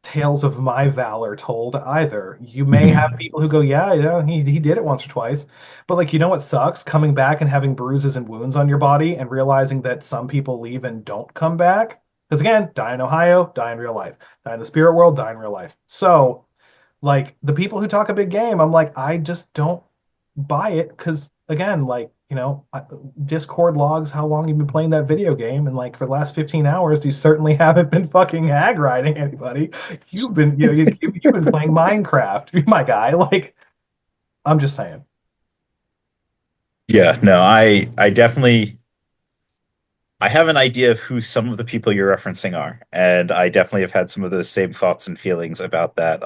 tales of my valor told either. You may have Mhm. people who go, yeah, yeah, he did it once or twice, but like, you know what sucks? Coming back and having bruises and wounds on your body and realizing that some people leave and don't come back. Because again, die in Ohio, die in real life. Die in the spirit world, die in real life. So like the people who talk a big game, I'm like, I just don't buy it because again, like, Discord logs how long you've been playing that video game, and like for the last 15 hours, you certainly haven't been fucking hag riding anybody. You've been playing Minecraft, my guy. Like, I'm just saying. Yeah, no, I definitely I have an idea of who some of the people you're referencing are, and I definitely have had some of those same thoughts and feelings about that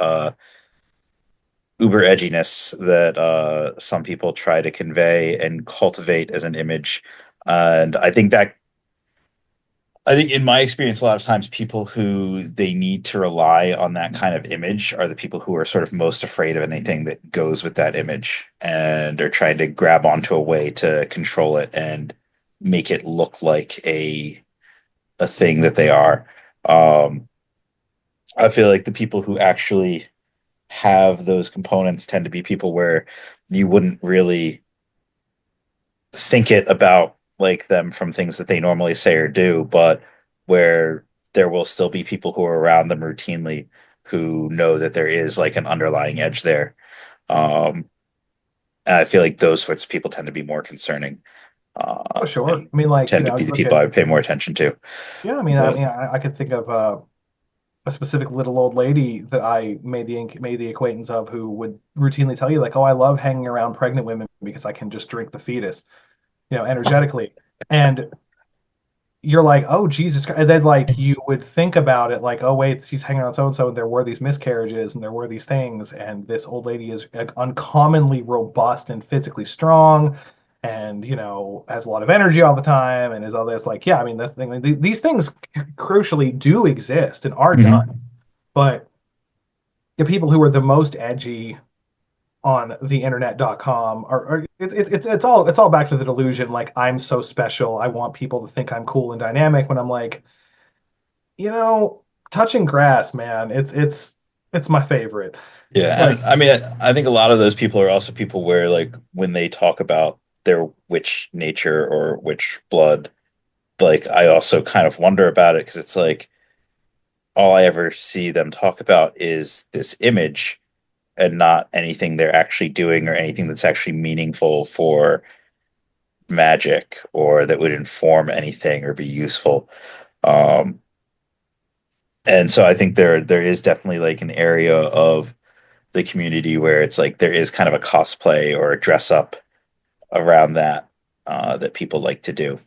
uber edginess that some people try to convey and cultivate as an image. And I think in my experience, a lot of times people who they need to rely on that kind of image are the people who are sort of most afraid of anything that goes with that image and are trying to grab onto a way to control it and make it look like a thing that they are. Um, I feel like the people who actually have those components tend to be people where you wouldn't really think it about like them from things that they normally say or do, but where there will still be people who are around them routinely who know that there is like an underlying edge there. Um, and I feel like those sorts of people tend to be more concerning Oh, sure. and I mean, like, tend to be the look people at, I would pay more attention to. yeah, But I could think of a specific little old lady that I made the acquaintance of who would routinely tell you like, "Oh, I love hanging around pregnant women because I can just drink the fetus, energetically." And you're like, "Oh, Jesus Christ." And then like you would think about it like, "Oh, wait, she's hanging around so and so and there were these miscarriages and there were these things and this old lady is uncommonly robust and physically strong." And has a lot of energy all the time, and is all this like, yeah, I mean, that's the thing. Like, these things crucially do exist and are done, Mhm. but the people who are the most edgy on the internet.com are it's all back to the delusion like I'm so special. I want people to think I'm cool and dynamic when I'm like, you know, touching grass, man. It's my favorite. Yeah, Like, and I mean, I think a lot of those people are also people where, like, when they talk about their witch nature or witch blood, like, I also kind of wonder about it because it's like all I ever see them talk about is this image and not anything they're actually doing or anything that's actually meaningful for magic or that would inform anything or be useful. Um, and so I think there is definitely like an area of the community where it's like there is kind of a cosplay or a dress up around that that people like to do.